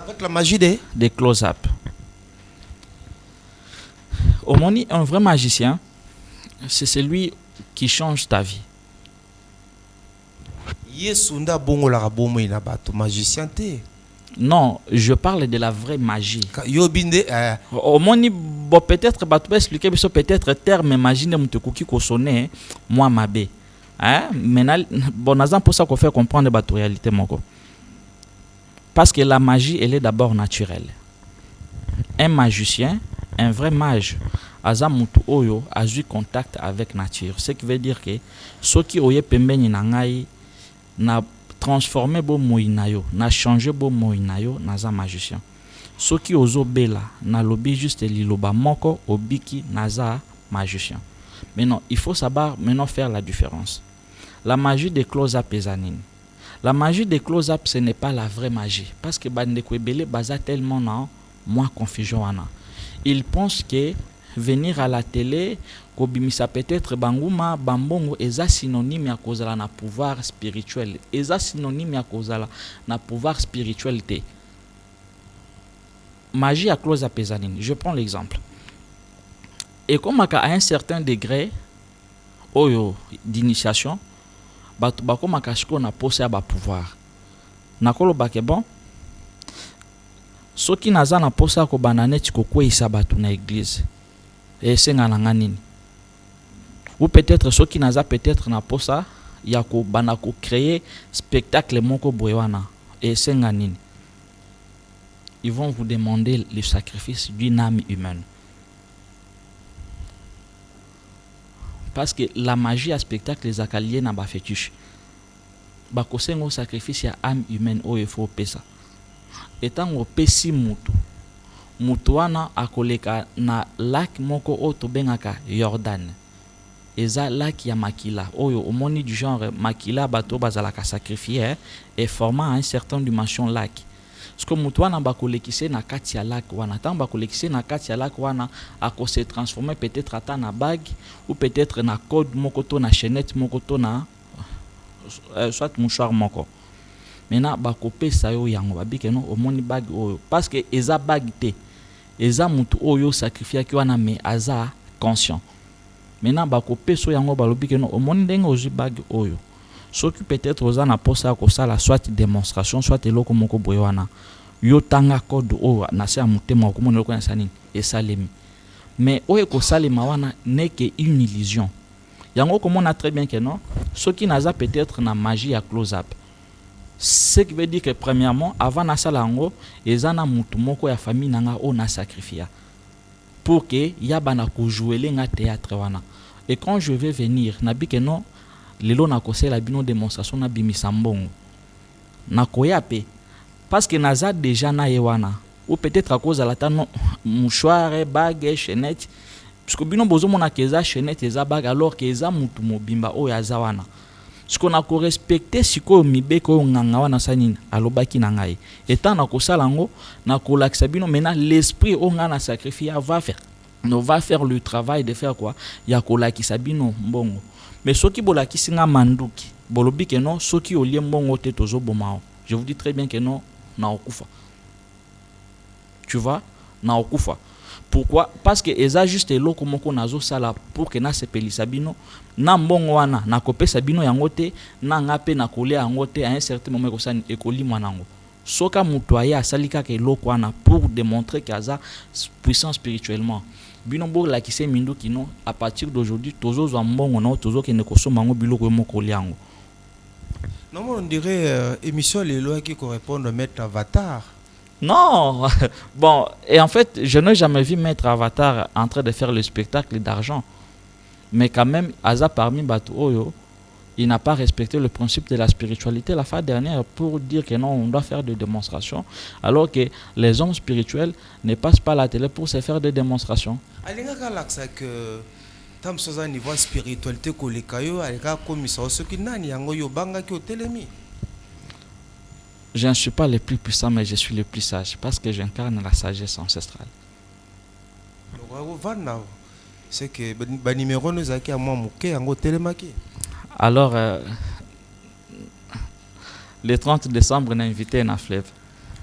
Avec la magie des close-up. Au moins, un vrai magicien, c'est celui qui change ta vie. Magicien te. Non, je parle de la vraie magie. Au moins, peut-être, expliquer peut-être terme magie ne m'te ko sonner moi mabé. Hein? Mais bon, pour ça qu'on fait comprendre la réalité moko. Parce que la magie, elle est d'abord naturelle. Un magicien, un vrai mage, azamutu oyo a eu contact avec nature. Ce qui veut dire que ceux qui oye pembeni nangai na transformé bo moinayo, na changé bo moinayo naza magicien. Ceux qui ozo bela na lobi juste liloba moko obiki naza magicien. Maintenant, il faut savoir maintenant faire la différence. La magie des close-up ezanine. La magie des close-up, ce n'est pas la vraie magie. Parce que Bandeko Ebele baza tellement dans moi confusion wana. Ils pensent que venir à la télé kobimisa peut-être banguma bambongo eza synonyme ya kozala na pouvoir spirituel, eza synonyme ya kozala na pouvoir spiritualité. Magie à close à pesanine. Je prends l'exemple. Et comme à un certain degré d'initiation, bato bakomaka siko na pose ya ba pouvoir. Nakolo ba ke bon. Soki naza na pose ya ko bananeti ko kwesa bato na église. Et senga na nini. Ou peut-être soki naza peut-être na posa ya ko bana ko créer spectacle moko boywana. Et senga nini. Ils vont vous demander le sacrifice d'une âme humaine. Parce que la magie à spectacle les akalié na ba fétiche. Ba kosengo sacrifice ya âme humaine o il faut pesa. Etant au pesi mutu. Mutu wana akoleka na lac moko o to bengaka Jordan. Eza lac ya makila. Oyo omoni du genre makila bato bazalaka sacrifier et formant un certain dimension lac. Ce que mutu wana bakolekise na kati ya lac wana tant bakolekise na kati ya lac wana ako se transformer peut-être ata na bague ou peut-être na code moko to na chaînette moko to na soit mouchoir moko. Maintenant bakopesa yo yango babike no omoni bague oyo parce que eza bague te eza mutu oyo sacrifier ki wana me aza conscient. Maintenant bakopesa yango balobike no omoni ndenge ozu bague oyo. Soki peut-être oza na posa ko sala soit démonstration soit eloko moko boye wana yo tanga code o na se amutema ko mona eloko na sanini esalemi mais oyo ko salema wana n'est que une illusion yango ko mona très bien que non soki naza peut-être na magie à close up ce qui veut dire que premièrement avant na sala yango eza na mutu moko ya famille nanga o na sacrifier pour que ya bana ko jouer nga théâtre wana et quand je vais venir na bi que non lelo na kosela bino démonstration na bimisa mbongo na koya pe parce que naza déjà na yewana ou peut-être à cause de la tano mouchoir bague chaînette parce que bino bozo mona keza chaînette eza bague alors que eza mutu mobimba o ya zawana ce qu'on a ko respecter siko mibeko nganga wana sanini alobaki na ngai étant na kosala ngo na kolakisa bino maintenant l'esprit o ngana sacrifier va faire le travail de faire quoi ya kolakisa bino mbongo. Mais ce qui bola kisinga manduki, bolobi que non, ce qui au lieu mbongo te tozo bomao. Je vous dis très bien que non, na okufa. Tu vois, na okufa. Pourquoi? Parce que eza juste eloko moko nazo sala pour que na sepeli sabino, na mbongo wana na kopé sabino yango te, na ngape na kolé yango te à un certain moment ko sani ekoli mwanango. Soka mutu aya asalika ke eloko wana pour démontrer qu'aza puissant spirituellement. Binombo la qui s'est mindu qui non à partir d'aujourd'hui tozo zambongo non tozo qui ne consomme mango biloko moko liango. Non on dirait émission les lois qui correspondent à Maître Avatar. Non. Bon et en fait je n'ai jamais vu Maître Avatar en train de faire le spectacle d'argent. Mais quand même Aza parmi Bato Oyo il n'a pas respecté le principe de la spiritualité la fois dernière pour dire que non, on doit faire des démonstrations, alors que les hommes spirituels ne passent pas à la télé pour se faire des démonstrations. Que tam soza niveau spiritualité kolekayo aleka komisa soki nani yango yo banga ki otelemi. Je ne suis pas le plus puissant mais je suis le plus sage parce que j'incarne la sagesse ancestrale. C'est que ba numéro nous aki à moi muke yango telemaki. Alors, le 30 décembre, on a invité un fleuve.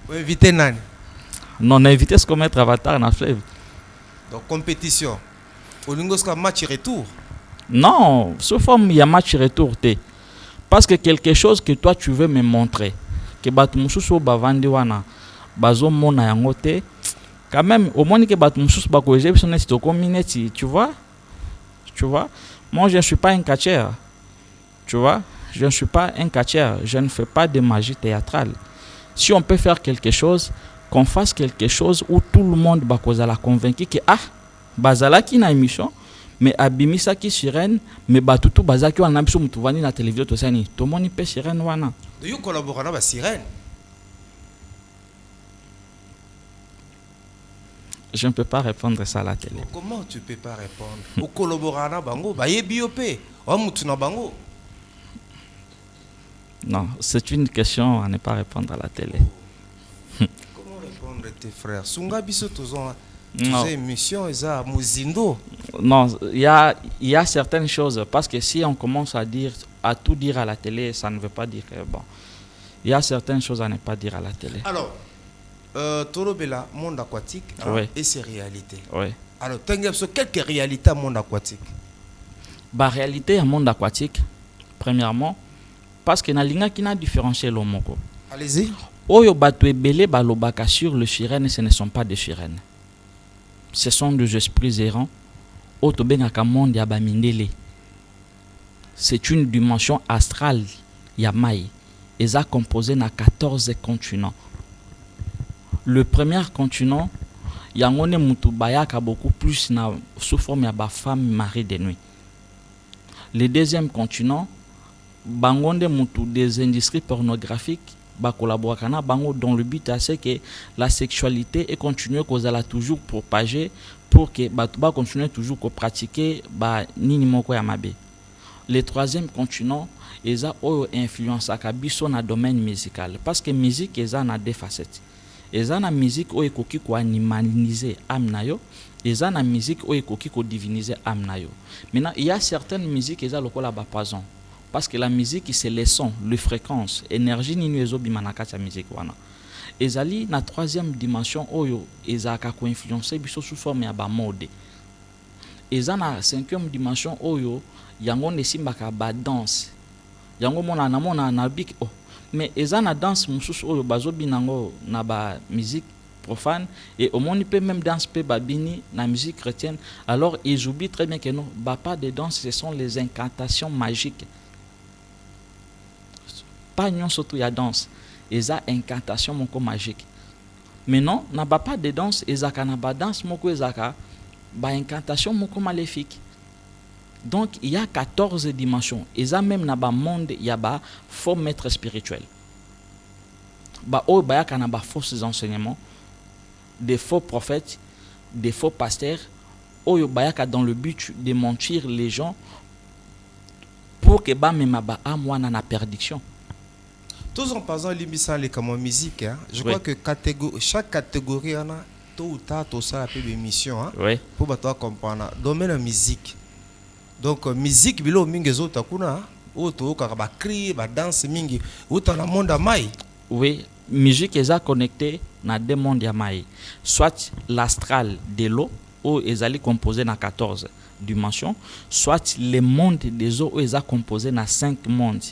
Vous invité Nani? Non, on a invité ce qu'on met Avatar dans fleuve. Donc, compétition. Au Lingosca, match retour? Non, sous forme, il y a match retour. Parce que quelque chose que toi, tu veux me montrer, que Batumususu Bavandi Wana, Bazo Mona Yangote, quand même, au moins que Batumususu Bakoje, tu vois? Tu vois? Moi, je ne suis pas un catcheur. Tu vois, je ne suis pas un catcheur, je ne fais pas de magie théâtrale. Si on peut faire quelque chose, qu'on fasse quelque chose où tout le monde va convaincu que bazala qui na émission, mais abimisa qui sirène, mais batutu bazaki wana biso mutu vani na télévision to sani, to moni pe sirène wana. De yo collaborer na ba sirène. Je ne peux pas répondre ça à la télé. Comment tu peux pas répondre? Au collaborer na bango, ba yebi yo pe, o mutu na bango. Non, c'est une question à ne pas répondre à la télé. Comment répondre? tes frères. Sunga biso tozon Non. émission eza mozindo. Non, il y a certaines choses, parce que si on commence à tout dire à la télé, ça ne veut pas dire que bon. Il y a certaines choses à ne pas dire à la télé. Alors, Torobela, monde aquatique Oui. et ses réalités. Oui. Alors, quelques réalités à monde aquatique. Bah, réalité à monde aquatique, premièrement, parce que na linga qui n'a différencié l'omoko. Allez-y. Oyo bato ebele balobaka sur le sirène, ce ne sont pas des sirènes. Ce sont des esprits errants. Oto bengaka monde ya bamindele. C'est une dimension astrale ya mai. Eza composé na 14 continents. Le premier continent, yangone mutu bayaka beaucoup plus na sous forme ya ba femme mari de nuit. Le deuxième continent, bangonde mutu des industries pornographiques ba collaborer na bango dans le but à ce que la sexualité est continuer kozala toujours propager pour que ba continuer toujours ko pratiquer ba nini moko ya mabe. Le troisième continent eza oyo influence aka biso na domaine musical parce que musique eza na deux facettes. Eza na musique oyo ekoki ko animaliser âme na yo, eza na musique oyo ekoki ko diviniser âme na yo. Maintenant il y a certaines musiques eza lokola ba poison. Parce que la musique, c'est les sons, les fréquences, l'énergie nini ezobima na kati ya musique wana. Ezali na troisième dimension oyo ezaka ko influencer biso sous forme ya ba mode. Eza na cinquième dimension oyo yango nesimbaka ba danse. Yango mona na bik oh. Mais eza na danse mususu oyo bazobinango na ba musique profane et au monde peut même danse peut babini na musique chrétienne. Alors ils oublient très bien que non, bah pas de danse, ce sont les incantations magiques. Pas non surtout ya danse eza incantation moko magique mais non na ba pas de danse ezaka na ba danse moko ezaka ba incantation moko maléfique. Donc il y a 14 dimensions eza même na ba monde ya ba faux maître spirituel ba o ba yaka na ba faux enseignements, des faux prophètes, des faux pasteurs oyo ba yaka dans le but de mentir les gens pour que ba mema ba amwana na perdition. Tous en passant l'immissan les comme musique, hein. Je crois que chaque catégorie en a tôt ou tard tout ça appelle émission, hein. Oui. Pour toi comprendre. Domaine la musique. Donc musique bilo mingi zota kuna, auto ba cri, ba danse mingi, autant la monde mai. Oui, musique est connectée na deux mondes ya mai. Soit l'astral de l'eau où est composé na 14 dimensions, soit les mondes des eaux où est composé na 5 mondes.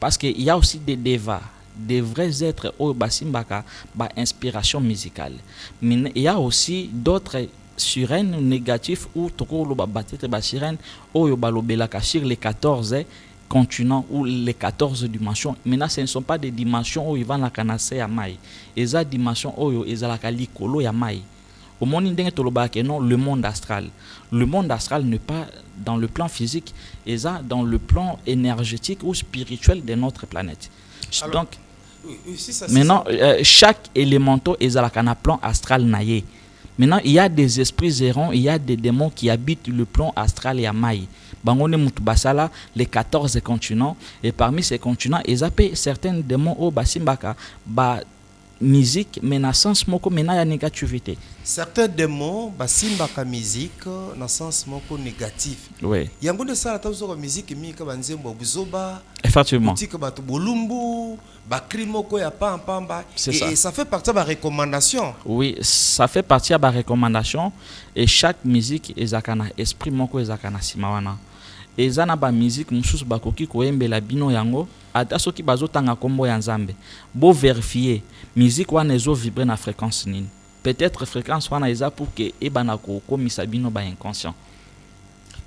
Parce qu'il y a aussi des devas, des vrais êtres au basimbaka, ba inspiration musicale. Mais il y a aussi d'autres sirènes négatifs ou toko lo ba batete ba sirène o yo balobelaka sur les 14 continents ou les 14 dimensions. Maintenant ce ne sont pas des dimensions où ils vont la kanase ya mai. Eza dimension oyo ezalaka likolo ya mai. Au monde ndenge tolobaka non le monde astral. Le monde astral n'est pas dans le plan physique, et ça dans le plan énergétique ou spirituel de notre planète. Alors, donc, oui, ça, maintenant, chaque élémento est à la plan astral naïe. Maintenant, il y a des esprits errants, il y a des démons qui habitent le plan astral et à Maï. Bangone Mutubasala, les 14 continents, et parmi ces continents, ils appellent certains démons au Basimbaka, musique menaçance moko mena ya négativité. Certains démons basimbaka musique na sens moko négatif. Oui. Yango de ça tazo ka musique mi ka banzembo buzoba. Effectivement. Tika batu bolumbu, ba krimoko ya pamba. Et ça fait partie de la recommandation. Oui, ça fait partie de la recommandation et chaque musique ezakana esprit moko ezakana simawana. Ezana ba musique mususu bakoki koyembela bino yango ata soki bazotanga kombo ya nzambe bo vérifier musique wana ezo vibrer na fréquence nini, peut-être fréquence wana eza pour que ebana ko komisa bino ba inconscient.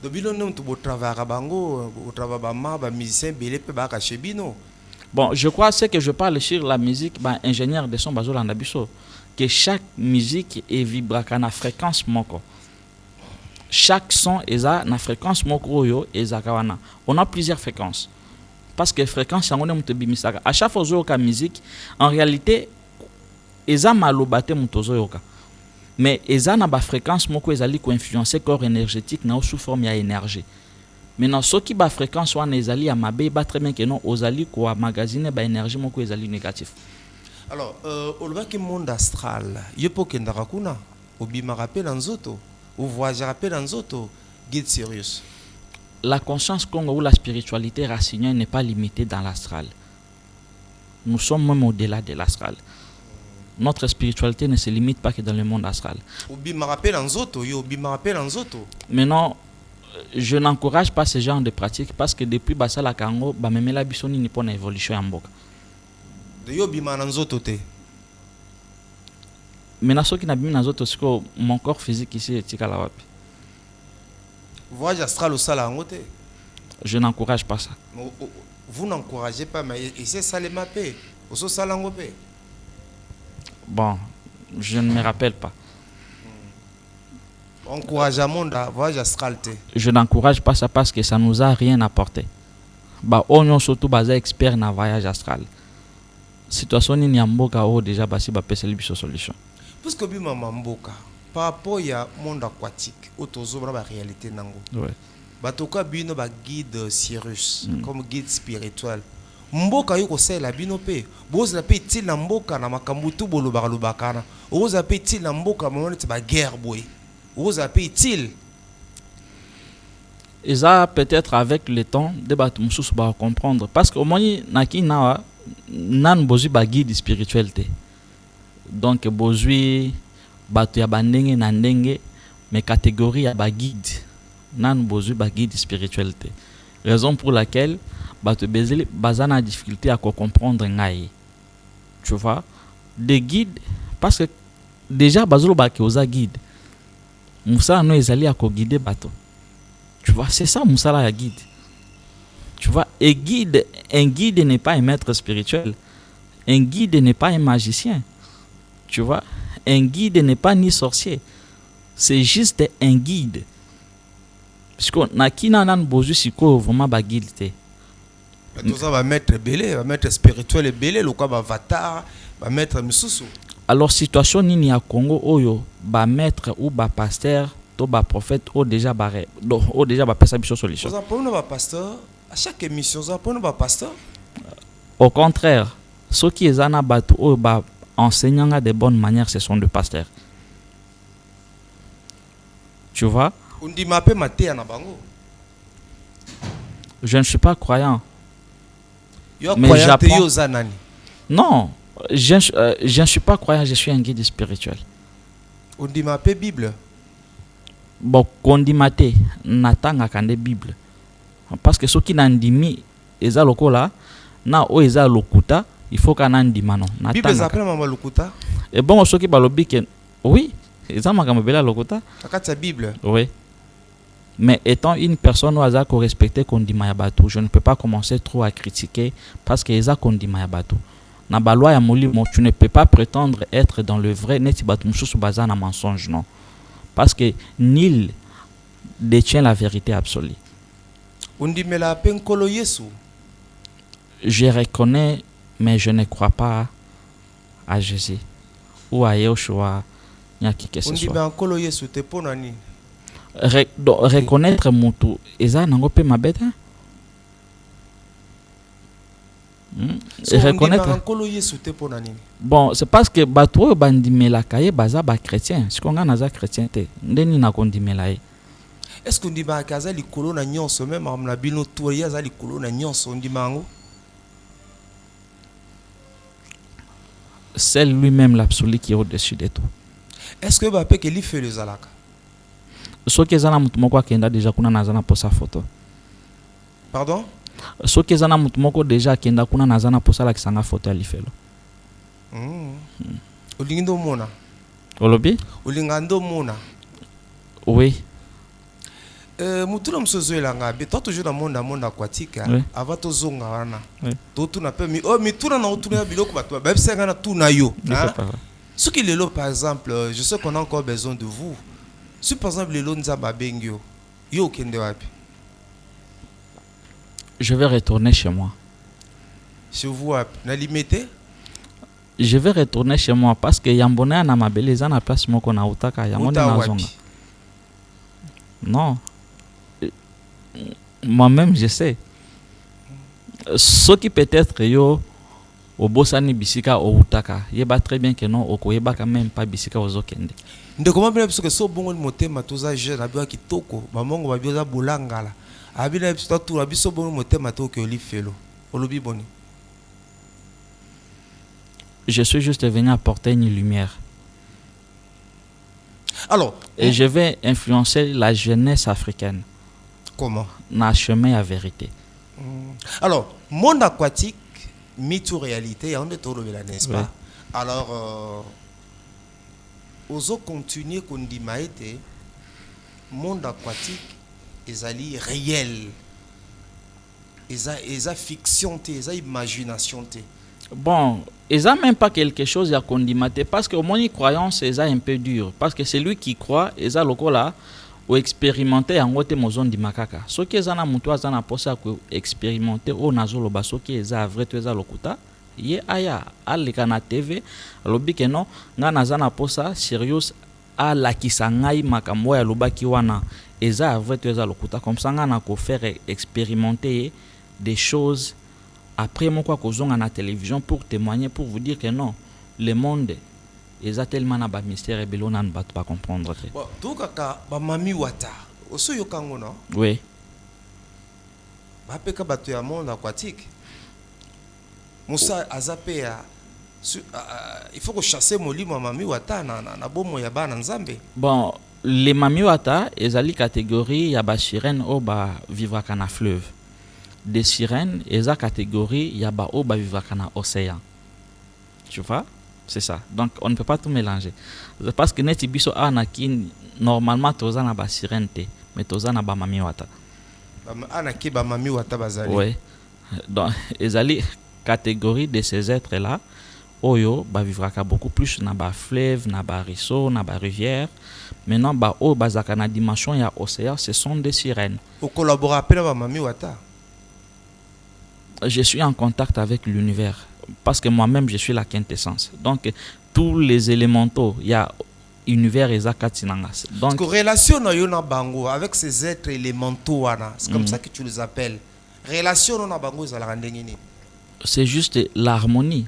Do bino non to bo travailler bango au travail ba musicien belé pe ba ka bino. Bon, je crois ce que je parle sur la musique ba ingénieur de son bazolanda biso que chaque musique est vibraka na fréquence moko. Chaque son est na fréquence moko yo ezakawana. On a plusieurs fréquences. Parce que fréquence yango ne bimisaka. À chaque fois que musique, en réalité, eza malobate mutozo yoka. Mais eza na ba fréquence moko ezali ko influencer corps énergétique na sous forme ya énergie. Maintenant soki ba fréquence wana ezali ya mabe ba très bien que non ozali ko magasiner ba énergie moko ezali négatif. Alors, au lieu que monde astral, il faut que ndakuna, obima rappel anzoto, ou voyage rappel anzoto, guide sérieux. La conscience Congo ou la spiritualité racinienne n'est pas limitée dans l'astral. Nous sommes même au-delà de l'astral. Notre spiritualité ne se limite pas que dans le monde astral. Obima rappel anzoto, yo obima rappel anzoto. Maintenant, je n'encourage pas ce genre de pratique parce que depuis Basala Kango, Bamemela Bisoni n'est pas une évolution en Mboka. De yo obima anzoto te. Maintenant, ce qui n'a pas mis dans mon corps physique ici est Tikalawapi. Voyage astral au sala angote. Je n'encourage pas ça. Vous n'encouragez pas, mais c'est ça les mappé. Au sala angope. Bon, je ne me rappelle pas. Encourage à monde à voyage astral te. Je n'encourage pas ça parce que ça nous a rien apporté. Bah, on est surtout basé expert dans voyage astral. Situation ni Mboka o déjà basi ba pesa libiso solution. Parce que bima mboka par rapport ya monde aquatique, autozo ba réalité nango. Ouais. Batoka bino ba guide Cyrus comme guide spirituel. Mboka yo ko sela bino pe. Boza pe til na mboka na makambutu bolobaka lobakana. Oza pe til na mboka mo neti ba guerre boy. Oza pe til. Et ça peut-être avec le temps débat mususu ba comprendre parce que au moins naki na nan bozu ba guide spiritualité. Donc bozu bato ya bandenge na ndenge mais catégorie ya ba guide nan bozu ba guide spiritualité. Raison pour laquelle bato bezeli bazana difficulté à comprendre ngai. Tu vois des guides parce que déjà bazolo ba ke oza guide. Musa no ezali à ko guider bato. Tu vois c'est ça musala ya guide. Tu vois, un guide n'est pas un maître spirituel. Un guide n'est pas un magicien. Tu vois, un guide n'est pas ni sorcier. C'est juste un guide. Parce qu'on a qui n'a pas besoin de vraiment ba guide. Tout ça va mettre belé, va mettre spirituel et belé, le quoi va avatar, va mettre misusu. Alors situation ni à Congo oyo ba maître ou ba pasteur, to ba prophète ou déjà ba pesa biso solution. Vous apprenez ba pasteur à chaque émission, vous apprenez ba pasteur. Au contraire, ceux qui sont en batu ou ba enseignant de bonne manière, ce sont des pasteurs. Tu vois? On dit ma pe maté na bango. Je ne suis pas croyant. Mais j'apprends. Non, je ne suis pas croyant, je suis un guide spirituel. On dit ma pe Bible. Bon, on dit ma te, natanga kande Bible. Parce que ceux qui n'ont dit mi, eza lokola, na o eza lokuta, il faut qu'on en dise non. Bible s'appelle maman lokuta. Et bon, ceux qui balobi que oui, eza makamba bela lokuta. Akata Bible. Oui. Mais étant une personne qui a respecté Kondima Yabatou, je ne peux pas commencer trop à critiquer parce que eza Kondima Yabatou. Na balwa ya molimo, tu ne peux pas prétendre être dans le vrai neti batu mususu baza na mensonge non. Parce que nul détient la vérité absolue. Je reconnais, mais je ne crois pas à Jésus ou à Yoshua, ni à qui que ce soit. Reconnaître Moutou, eza nango pe mabete. Reconnaître. Bon, c'est parce que bato bandimela kaye baza ba chrétien. Si qu'on a naza chrétien te, ndeni na kondimela ye. Est-ce qu'on dit ba kaza likolo na nyonso même am na bino toya za likolo na nyonso ndimango? C'est lui-même l'absolu qui est au-dessus de tout. Est-ce que ba pe ke li fait le zalaka? Ce qui est zana mutu moko akenda déjà kuna nazana posa photo. Pardon? Ce qui est zana mutu moko déjà akenda kuna nazana posa la kisanga photo ya lifelo. Olingindo mona. Olobi? Olingando mona. Oui. Mutula msozoela ngabe toi toujours dans monde aquatique avant to zonga wana. To tuna pe mi mituna na otuna biloko bato ba bisenga na tuna yo. Ce qui lelo par exemple, je sais qu'on a encore besoin de vous. Si par exemple lelo nzamba bengyo, yo kende wapi? Je vais retourner chez moi. Chez vous wapi? Na limité? Je vais retourner chez moi parce que Yambona na mabele za na place moko na utaka yango na zonga. Non. Moi-même je sais. Ce qui peut être yo obosani bisika outaka yeba très bien que non okoyeba quand même pas bisika ozokende. Ndeko mabina biso ke so bongo motema toza jeune abi kitoko mamongo babioza bolangala abina biso tour biso bongo motema to ke oli felo olobi boni. Je suis juste venu apporter une lumière. Alors, et je vais influencer la jeunesse africaine. Comment? Na chemin à vérité. Alors, monde aquatique, mythe ou réalité, il y a un de tout n'est-ce pas? Alors, oso continuer qu'on dit maïté, monde aquatique, ils allaient réel, ils a fiction, ils a imagination. Bon, ils n'ont même pas quelque chose à condimater parce que mon croyance est un peu dur. Parce que celui qui croit, ils ont le là ou expérimenter en haute maison di makaka. Ce qui est en amutois en aposa que expérimenter au nazolo baso qui est à vrai tu es à lokuta. Ye aya alikana TV alobi que non nga nazana posa serious a la kisangai makambo ya lobaki wana eza vrai tu es à lokuta comme ça nga na ko faire expérimenter des choses. Après, moi, quoi qu'on a la télévision pour témoigner, pour vous dire que non, le monde est tellement un mystère et on ne va pas comprendre. Bon, donc, mami wata, oso yokango non? Oui. Bapeka bato ya monde aquatique. Moussa azapé il faut que chasser molimo mami wata na bomo ya bana nzambe. Bon, les mami wata, ils ont la catégorie ya ba sirène au ba vivre à na fleuve. Des sirènes, et la catégorie, il y a ba o ba vivre dans l'océan. Tu vois? C'est ça. Donc, on ne peut pas tout mélanger. Parce que neti biso anaki normalement toza na ba sirène te, mais toza na ba mami wata. Anaki ba mami wata bazali. Oui. Donc, les catégorie de ces êtres-là, oyo ba vivre beaucoup plus na ba fleuve, na ba ruisseau, na ba rivière. Maintenant, ba o ba zaka na dimension ya océan, ce sont des sirènes. Au collaborer avec ba mami wata. Je suis en contact avec l'univers parce que moi-même je suis la quintessence. Donc tous les élémentaux, il y a univers et zakatinangas. Donc relation na bango avec ces êtres élémentaux c'est comme ça que tu les appelles. Relation na bango za la rendengini. C'est juste l'harmonie.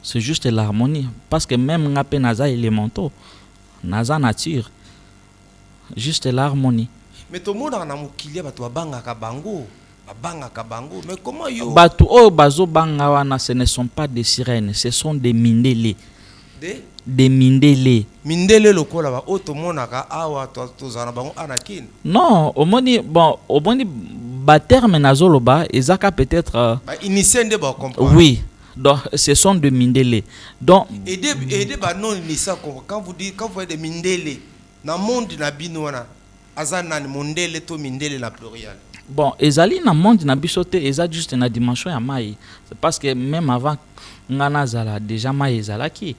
C'est juste l'harmonie parce que même ngape naza élémentaux, naza nature. Juste l'harmonie. Mais tout le monde na mukili ba to banga ka bango. Mais comment yo Batu o bazo banga wana ce ne sont pas des sirènes, ce sont des mindele. Des mindele. Mindele lokola ba o to monaka awa to zana bango anakin. Non, au moni ba terme nazoloba ezaka peut-être initié de ba comprendre. Oui. Donc ce sont des mindele. Donc aider ba non initié quand vous voyez des mindele na monde na bino wana azana ni mondele to mindele na pluriel. Bon, ezali na monde na bisote eza juste na dimension ya mai. C'est parce que même avant ngana zala déjà mai ezalaki.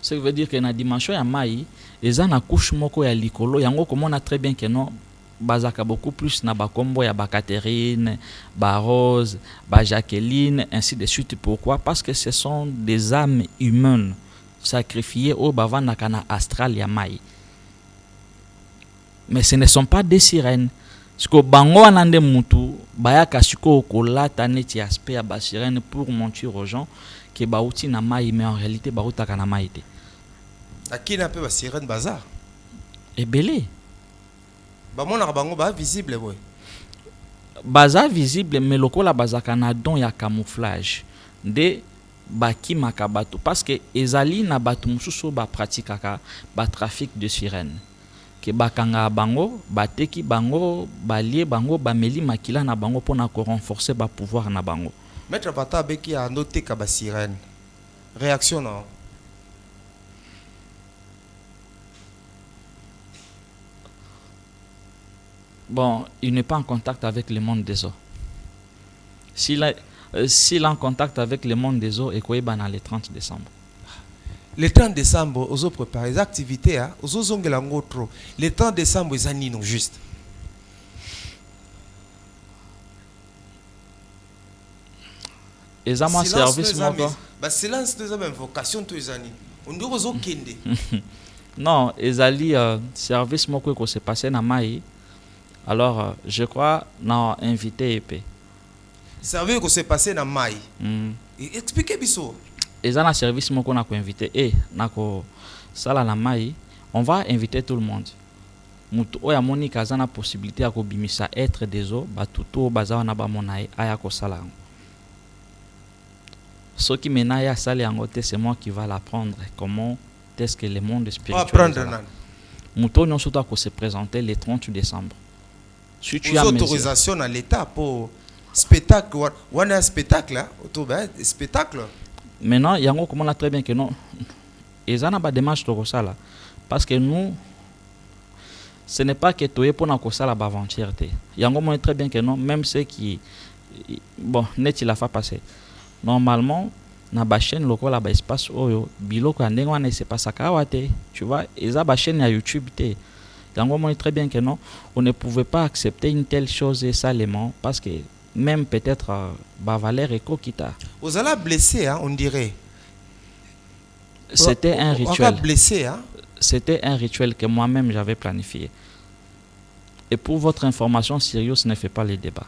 Ce qui veut dire que na dimension ya mai eza na couche moko ya likolo yango komona très bien que non bazaka beaucoup plus na bakombo ya ba Catherine, ba Rose, ba Jacqueline ainsi de suite. Pourquoi? Parce que ce sont des âmes humaines sacrifiées au bavana kana astral ya mai. Mais ce ne sont pas des sirènes. Parce que bango anande mutu bayaka siko kolata neti aspect ya basirène pour mentir aux gens que bauti na mai mais en réalité bauta kana mai te. Akina pe basirène bazar. Ebele. Ba mona bango ba visible boy. Baza visible mais lokola bazaka na don ya camouflage de baki makabatu parce que ezali na batu mususu ba pratikaka ba trafic de sirène. Que bakanga bango bateki bango balie bango bameli makila na bango pona ko renforcer ba pouvoir na bango. Maître Pata beki a noté ka ba sirène. Réaction non. Bon, il n'est pas en contact avec le monde des eaux. S'il est en contact avec le monde des eaux, et quoi dans le 30 décembre. Le 30 décembre, aux autres préparer les activités, aux autres ont trop. Le 30 décembre, ils ont juste. Et ça m'a service moi. Silence de la vocation tous les années. On doit aux autres Non, ezali service moi que s'est passé na mai. Alors je crois n'a invité épée. Service que s'est passé na mai. Expliquez biso. Et ça, un service qu'on a invité. Et nako sala la mai, on va inviter tout le monde. Mutu oya moni kazana possibilité à kobimisa être des eaux, batuto bazawa na ba monae aya ko sala. Ce qui mena ya sala yango te, c'est moi qui va l'apprendre. Comment est-ce que le monde spirituel. Apprendre nan. Mutu nyon surtout ko se présenter le 30 décembre. Si tu as autorisation à l'état pour spectacle, on a un spectacle là, spectacle. Maintenant, yango comment on a très bien que non. Et ça n'a pas de démarche de ça parce que nous, ce n'est pas que tu es pour nous ça la aventure. Yango on très bien que non, même ceux qui bon net il a fait passer. Normalement, na ba chaîne locale là espace oyo biloko ndenge wana c'est pas ça kawate, tu vois, et ça ba chaîne à YouTube té. Yango on très bien que non, on ne pouvait pas accepter une telle chose et salement parce que même peut-être Bavaler et Kokita. Vous allez blessé, hein, on dirait. C'était un rituel. Blessé, hein? C'était un rituel que moi-même j'avais planifié. Et pour votre information, Sirius ne fait pas les débats.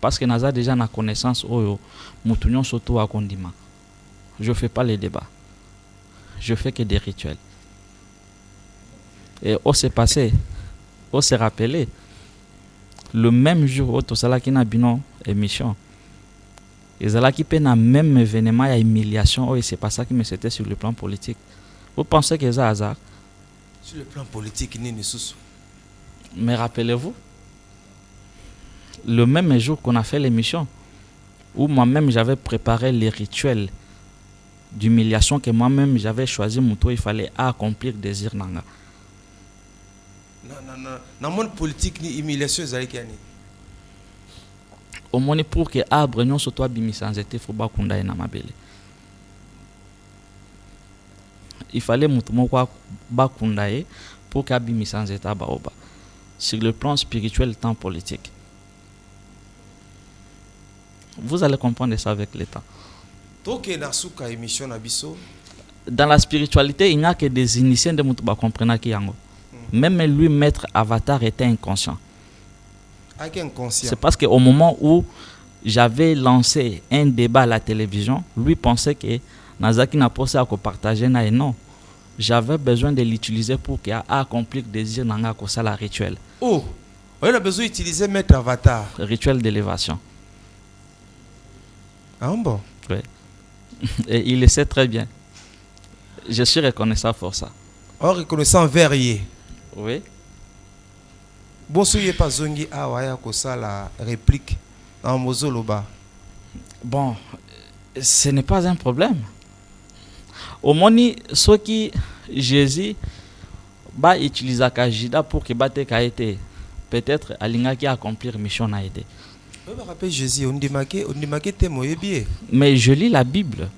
Parce que Naza déjà na connaissance oyo mutunyon soto à Kondima. Je ne fais pas les débats. Je fais que des rituels. Et on s'est passé, on s'est rappelé. Le même jour où tout ça qui n'a bino émission et ça qui peine un même événement à humiliation et c'est pas ça qui me c'était sur le plan politique. Vous pensez que c'est hasard? Sur le plan politique ni sous. Mais rappelez-vous le même jour qu'on a fait l'émission où moi-même j'avais préparé les rituels d'humiliation que moi-même j'avais choisi muto il fallait accomplir désir nanga. Dans le monde politique, ni humiliation, au moins pour que arbre non soit toi bimisanzete faut pas qu'on na mabele. Il fallait mutumo kwa bakundaye pour que bimisanzete baoba. Sur le plan spirituel, tant politique. Vous allez comprendre ça avec le temps. Dans la spiritualité, il n'y a que des initiés de mutuba comprendre qui yango. Même lui, maître Avatar, était inconscient. C'est parce qu'au moment où j'avais lancé un débat à la télévision, lui pensait que Nazaki n'a pas à partager. Non, j'avais besoin de l'utiliser pour qu'il accomplir le désir nanga kosa la rituel. Oh, on a besoin d'utiliser maître Avatar. Rituel d'élévation. Ah bon? Oui. Et il le sait très bien. Je suis reconnaissant pour ça. Oh, reconnaissant verrier. Oui. Bon, si vous pas zongi awaya kosa la réplique en mozoloba. Bon, ce n'est pas un problème. Au moins, ce qui Jésus va utiliser Kajida pour que bate été peut-être alinga qui accomplir mission a été. On me rappelle Jésus, on dit que mais je lis la Bible.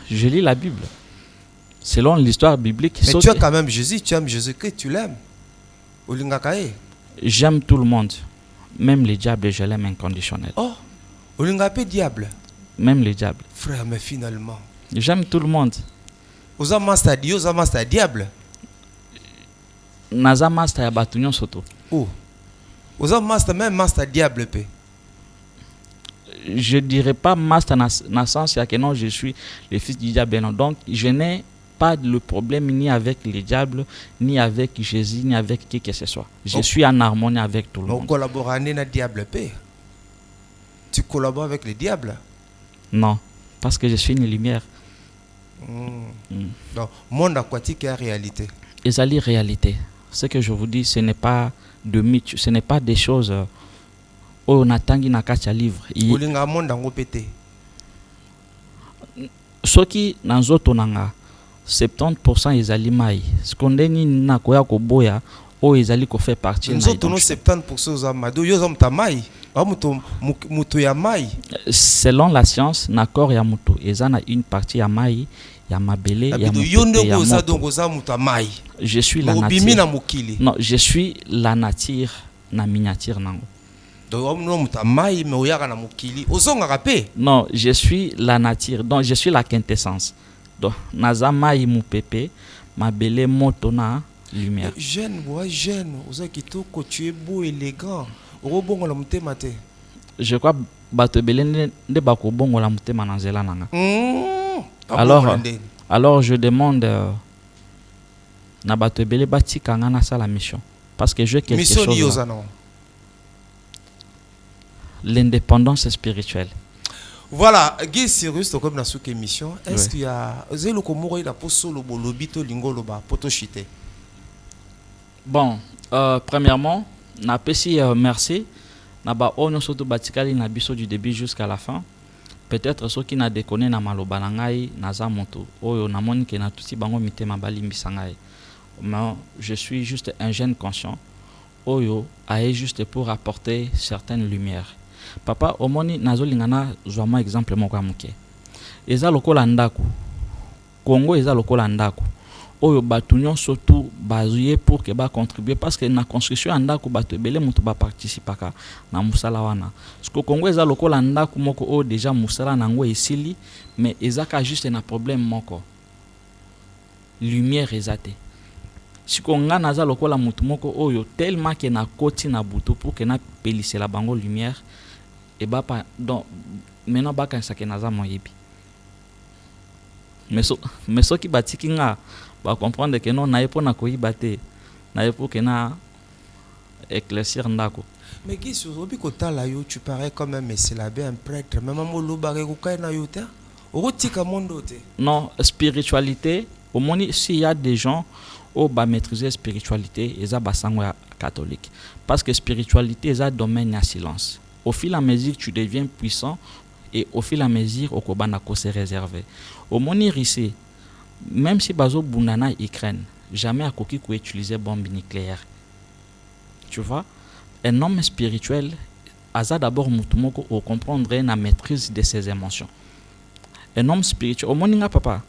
Je lis la Bible. Selon l'histoire biblique. Mais tu as quand même Jésus, tu aimes Jésus-Christ, tu l'aimes. J'aime tout le monde. Même les diables, je l'aime inconditionnel. Oh, Olingapé diable. Même les diables. Frère, mais finalement. J'aime tout le monde. Oza master Dieu, oza master diable. Naza master ya batunyon soto. Oh. Oza master même master diable pe. Je dirais pas master na sens que non, je suis le fils du diable. Non. Donc, je n'ai pas le problème ni avec les diables, ni avec Jésus, ni avec qui que ce soit. Je suis en harmonie avec tout le monde. On collabore avec le diable pe. Tu collabores avec le diable? Non, parce que je suis une lumière. Donc, monde aquatique est réalité. Et ça, la réalité. Ce que je vous dis, ce n'est pas de mythe, ce n'est pas des choses où on attend qu'il n'a qu'à livre. Olinga monde en pété. Ce qui dans autres nanga 70% ils allaient mai. Ce qu'on dit na koya ko boya ou ils allaient ko faire partie. Nous autres 70% za mado yo zom tamai. Mutu ya mai. Selon la science, nakor ya mutu ezana une partie ya mai. Je suis la nature. Non, je suis la nature, la miniature. Non, je suis la nature. Donc, je suis la quintessence. Donc, nazamai mu pepe, ma belle motona lumière. Jeune, tu es beau, élégant. je crois bato ebele nde bakobongola motema na nzela nanga. Alors je demande na bato ebele batika nga nasala mission parce que je veux quelque chose là. L'indépendance spirituelle. Voilà, Guy Cyrus, comme dans cette émission, est-ce qu'il y a zelo komoro ila poso lo bolobi to lingolo ba poto chité? Bon, premièrement, na pesi merci na ba ono soto batikali na biso du début jusqu'à la fin. Peut-être ceux qui n'a déconné na maloba na ngai na za moto oyo na moni ke na tuti bango mitema balimbisa ngai. Mais je suis juste un jeune conscient oyo aye juste pour apporter certaines lumières. Papa omoni nazolingana zwa exemple moko ya muke. Eza lokola ndako. Congo eza lokola ndako. Oyo batu nyonso tu bazuye pour que ba contribuer parce que na construction ndako batu ebele mutu ba participaka na musala wana. Parce que Congo eza lokola ndako moko o déjà musala nango esili mais eza ka juste na problème moko. Lumière ezate. Siko nga naza lokola mutu moko oyo tellement que na koti na butu pour que na pelise la bango lumière et bah pas donc maintenant ba kan sake naza moyebi. Mais so qui batiki nga ba comprendre que non na epo na koyiba te na epo que na éclaircir ndako. Mais qui sur obi kotala yo tu parais comme un messelabé un prêtre même molo bare ko kai na yo te otika mondo te. Non, spiritualité au moni s'il y a des gens au ba maîtriser spiritualité eza basango catholique parce que spiritualité eza domaine à silence. Au fil et à mesure tu deviens puissant et au fil et à mesure au kobana ko se réserver. Au moni rissé même si bazo bundana Ukraine jamais à koki ko utiliser bombe nucléaire. Tu vois, un homme spirituel aza d'abord mutumoko au comprendre la maîtrise de ses émotions. Un homme spirituel au moni nga papa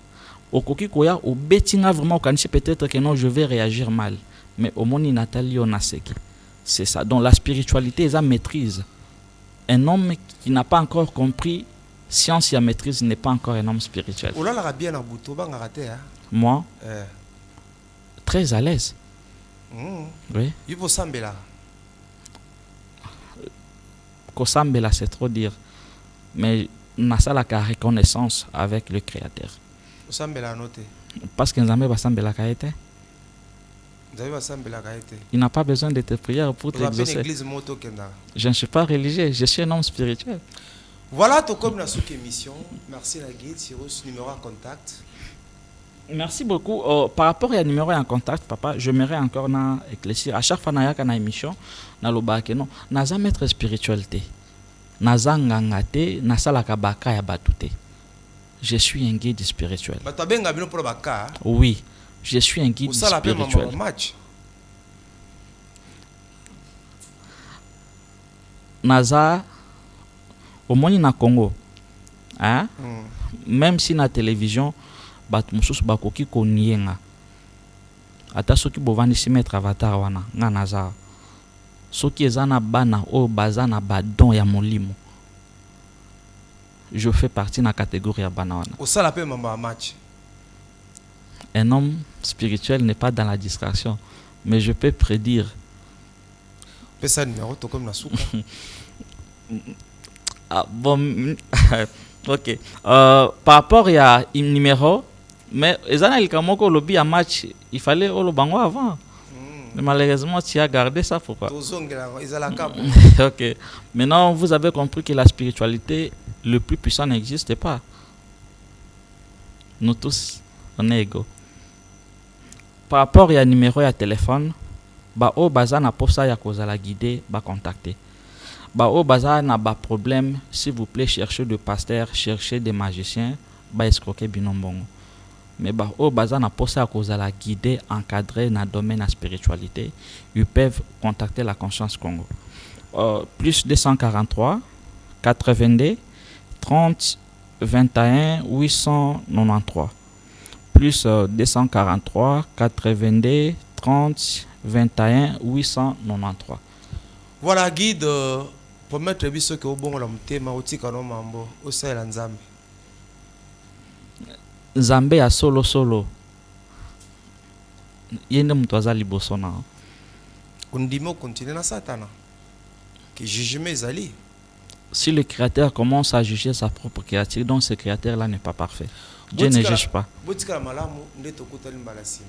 au koki koya au betinga vraiment au peut-être que non je vais réagir mal mais au moni Nathalie onaseki. C'est ça. Donc la spiritualité est à maîtrise. Un homme qui n'a pas encore compris science et maîtrise n'est pas encore un homme spirituel. Moi, très à l'aise. Oui. Il faut sambela. Kosambela, c'est trop dire. Mais n'a ça la reconnaissance avec le Créateur. Parce que Nzambe va sambela kaete. Il n'a pas besoin de tes prières pour t'exaucer. Je ne suis pas religieux, je suis un homme spirituel. Voilà tout comme la sous-émission. Merci la guide, Cyrus, numéro en contact. Merci beaucoup. Par rapport à numéro en contact, papa, j'aimerais encore éclaircir. À chaque fois que j'ai une émission, non, naza maître spiritualité. Naza ngangate, nasa la kabaka ya batute. Je suis un guide spirituel. Oui. Je suis un guide spirituel. Naza, au moins na Congo, hein? Même si na télévision, bat mususu bakoki konienga. Ata soki bovandi si mettre avatar wana, nga naza. Soki ezana bana o bazana badon ya molimo. Je fais partie de la catégorie ya bana wana. Au salape mamba match. Un homme spirituel n'est pas dans la distraction, mais je peux prédire. Ça numéro comme la soupe. Ah, bon, ok. Par rapport à un numéro, mais il lobby à match, il fallait le bango avant. Mais malheureusement, tu as gardé ça pourquoi? Ok. Maintenant, vous avez compris que la spiritualité, le plus puissant n'existe pas. Nous tous, on est égaux. Par rapport à un numéro de téléphone, ba o baza na posa ya kozala guider ba contacter. Ba o baza na ba problème, s'il vous plaît, cherchez des pasteurs, cherchez des magiciens, ba escroquer binombongo. Mais ba o baza na posa ya kozala guider, encadrer na domaine de la spiritualité, ils peuvent contacter la Conscience Congo. Plus 243 82 30 21 893. Plus 243 82 30 21 893. Voilà guide pour mettre biso ke obongo la mutema otika no mambo osala nzambe. Nzambe ya solo solo. Yende mutu aza liboso na. Kundimo continue na satana. Ki jugement ezali. si le créateur commence à juger sa propre créature, donc ce créateur-là n'est pas parfait. Dieu ne juge pas. botikala malamu nde tokutali mbala nsima.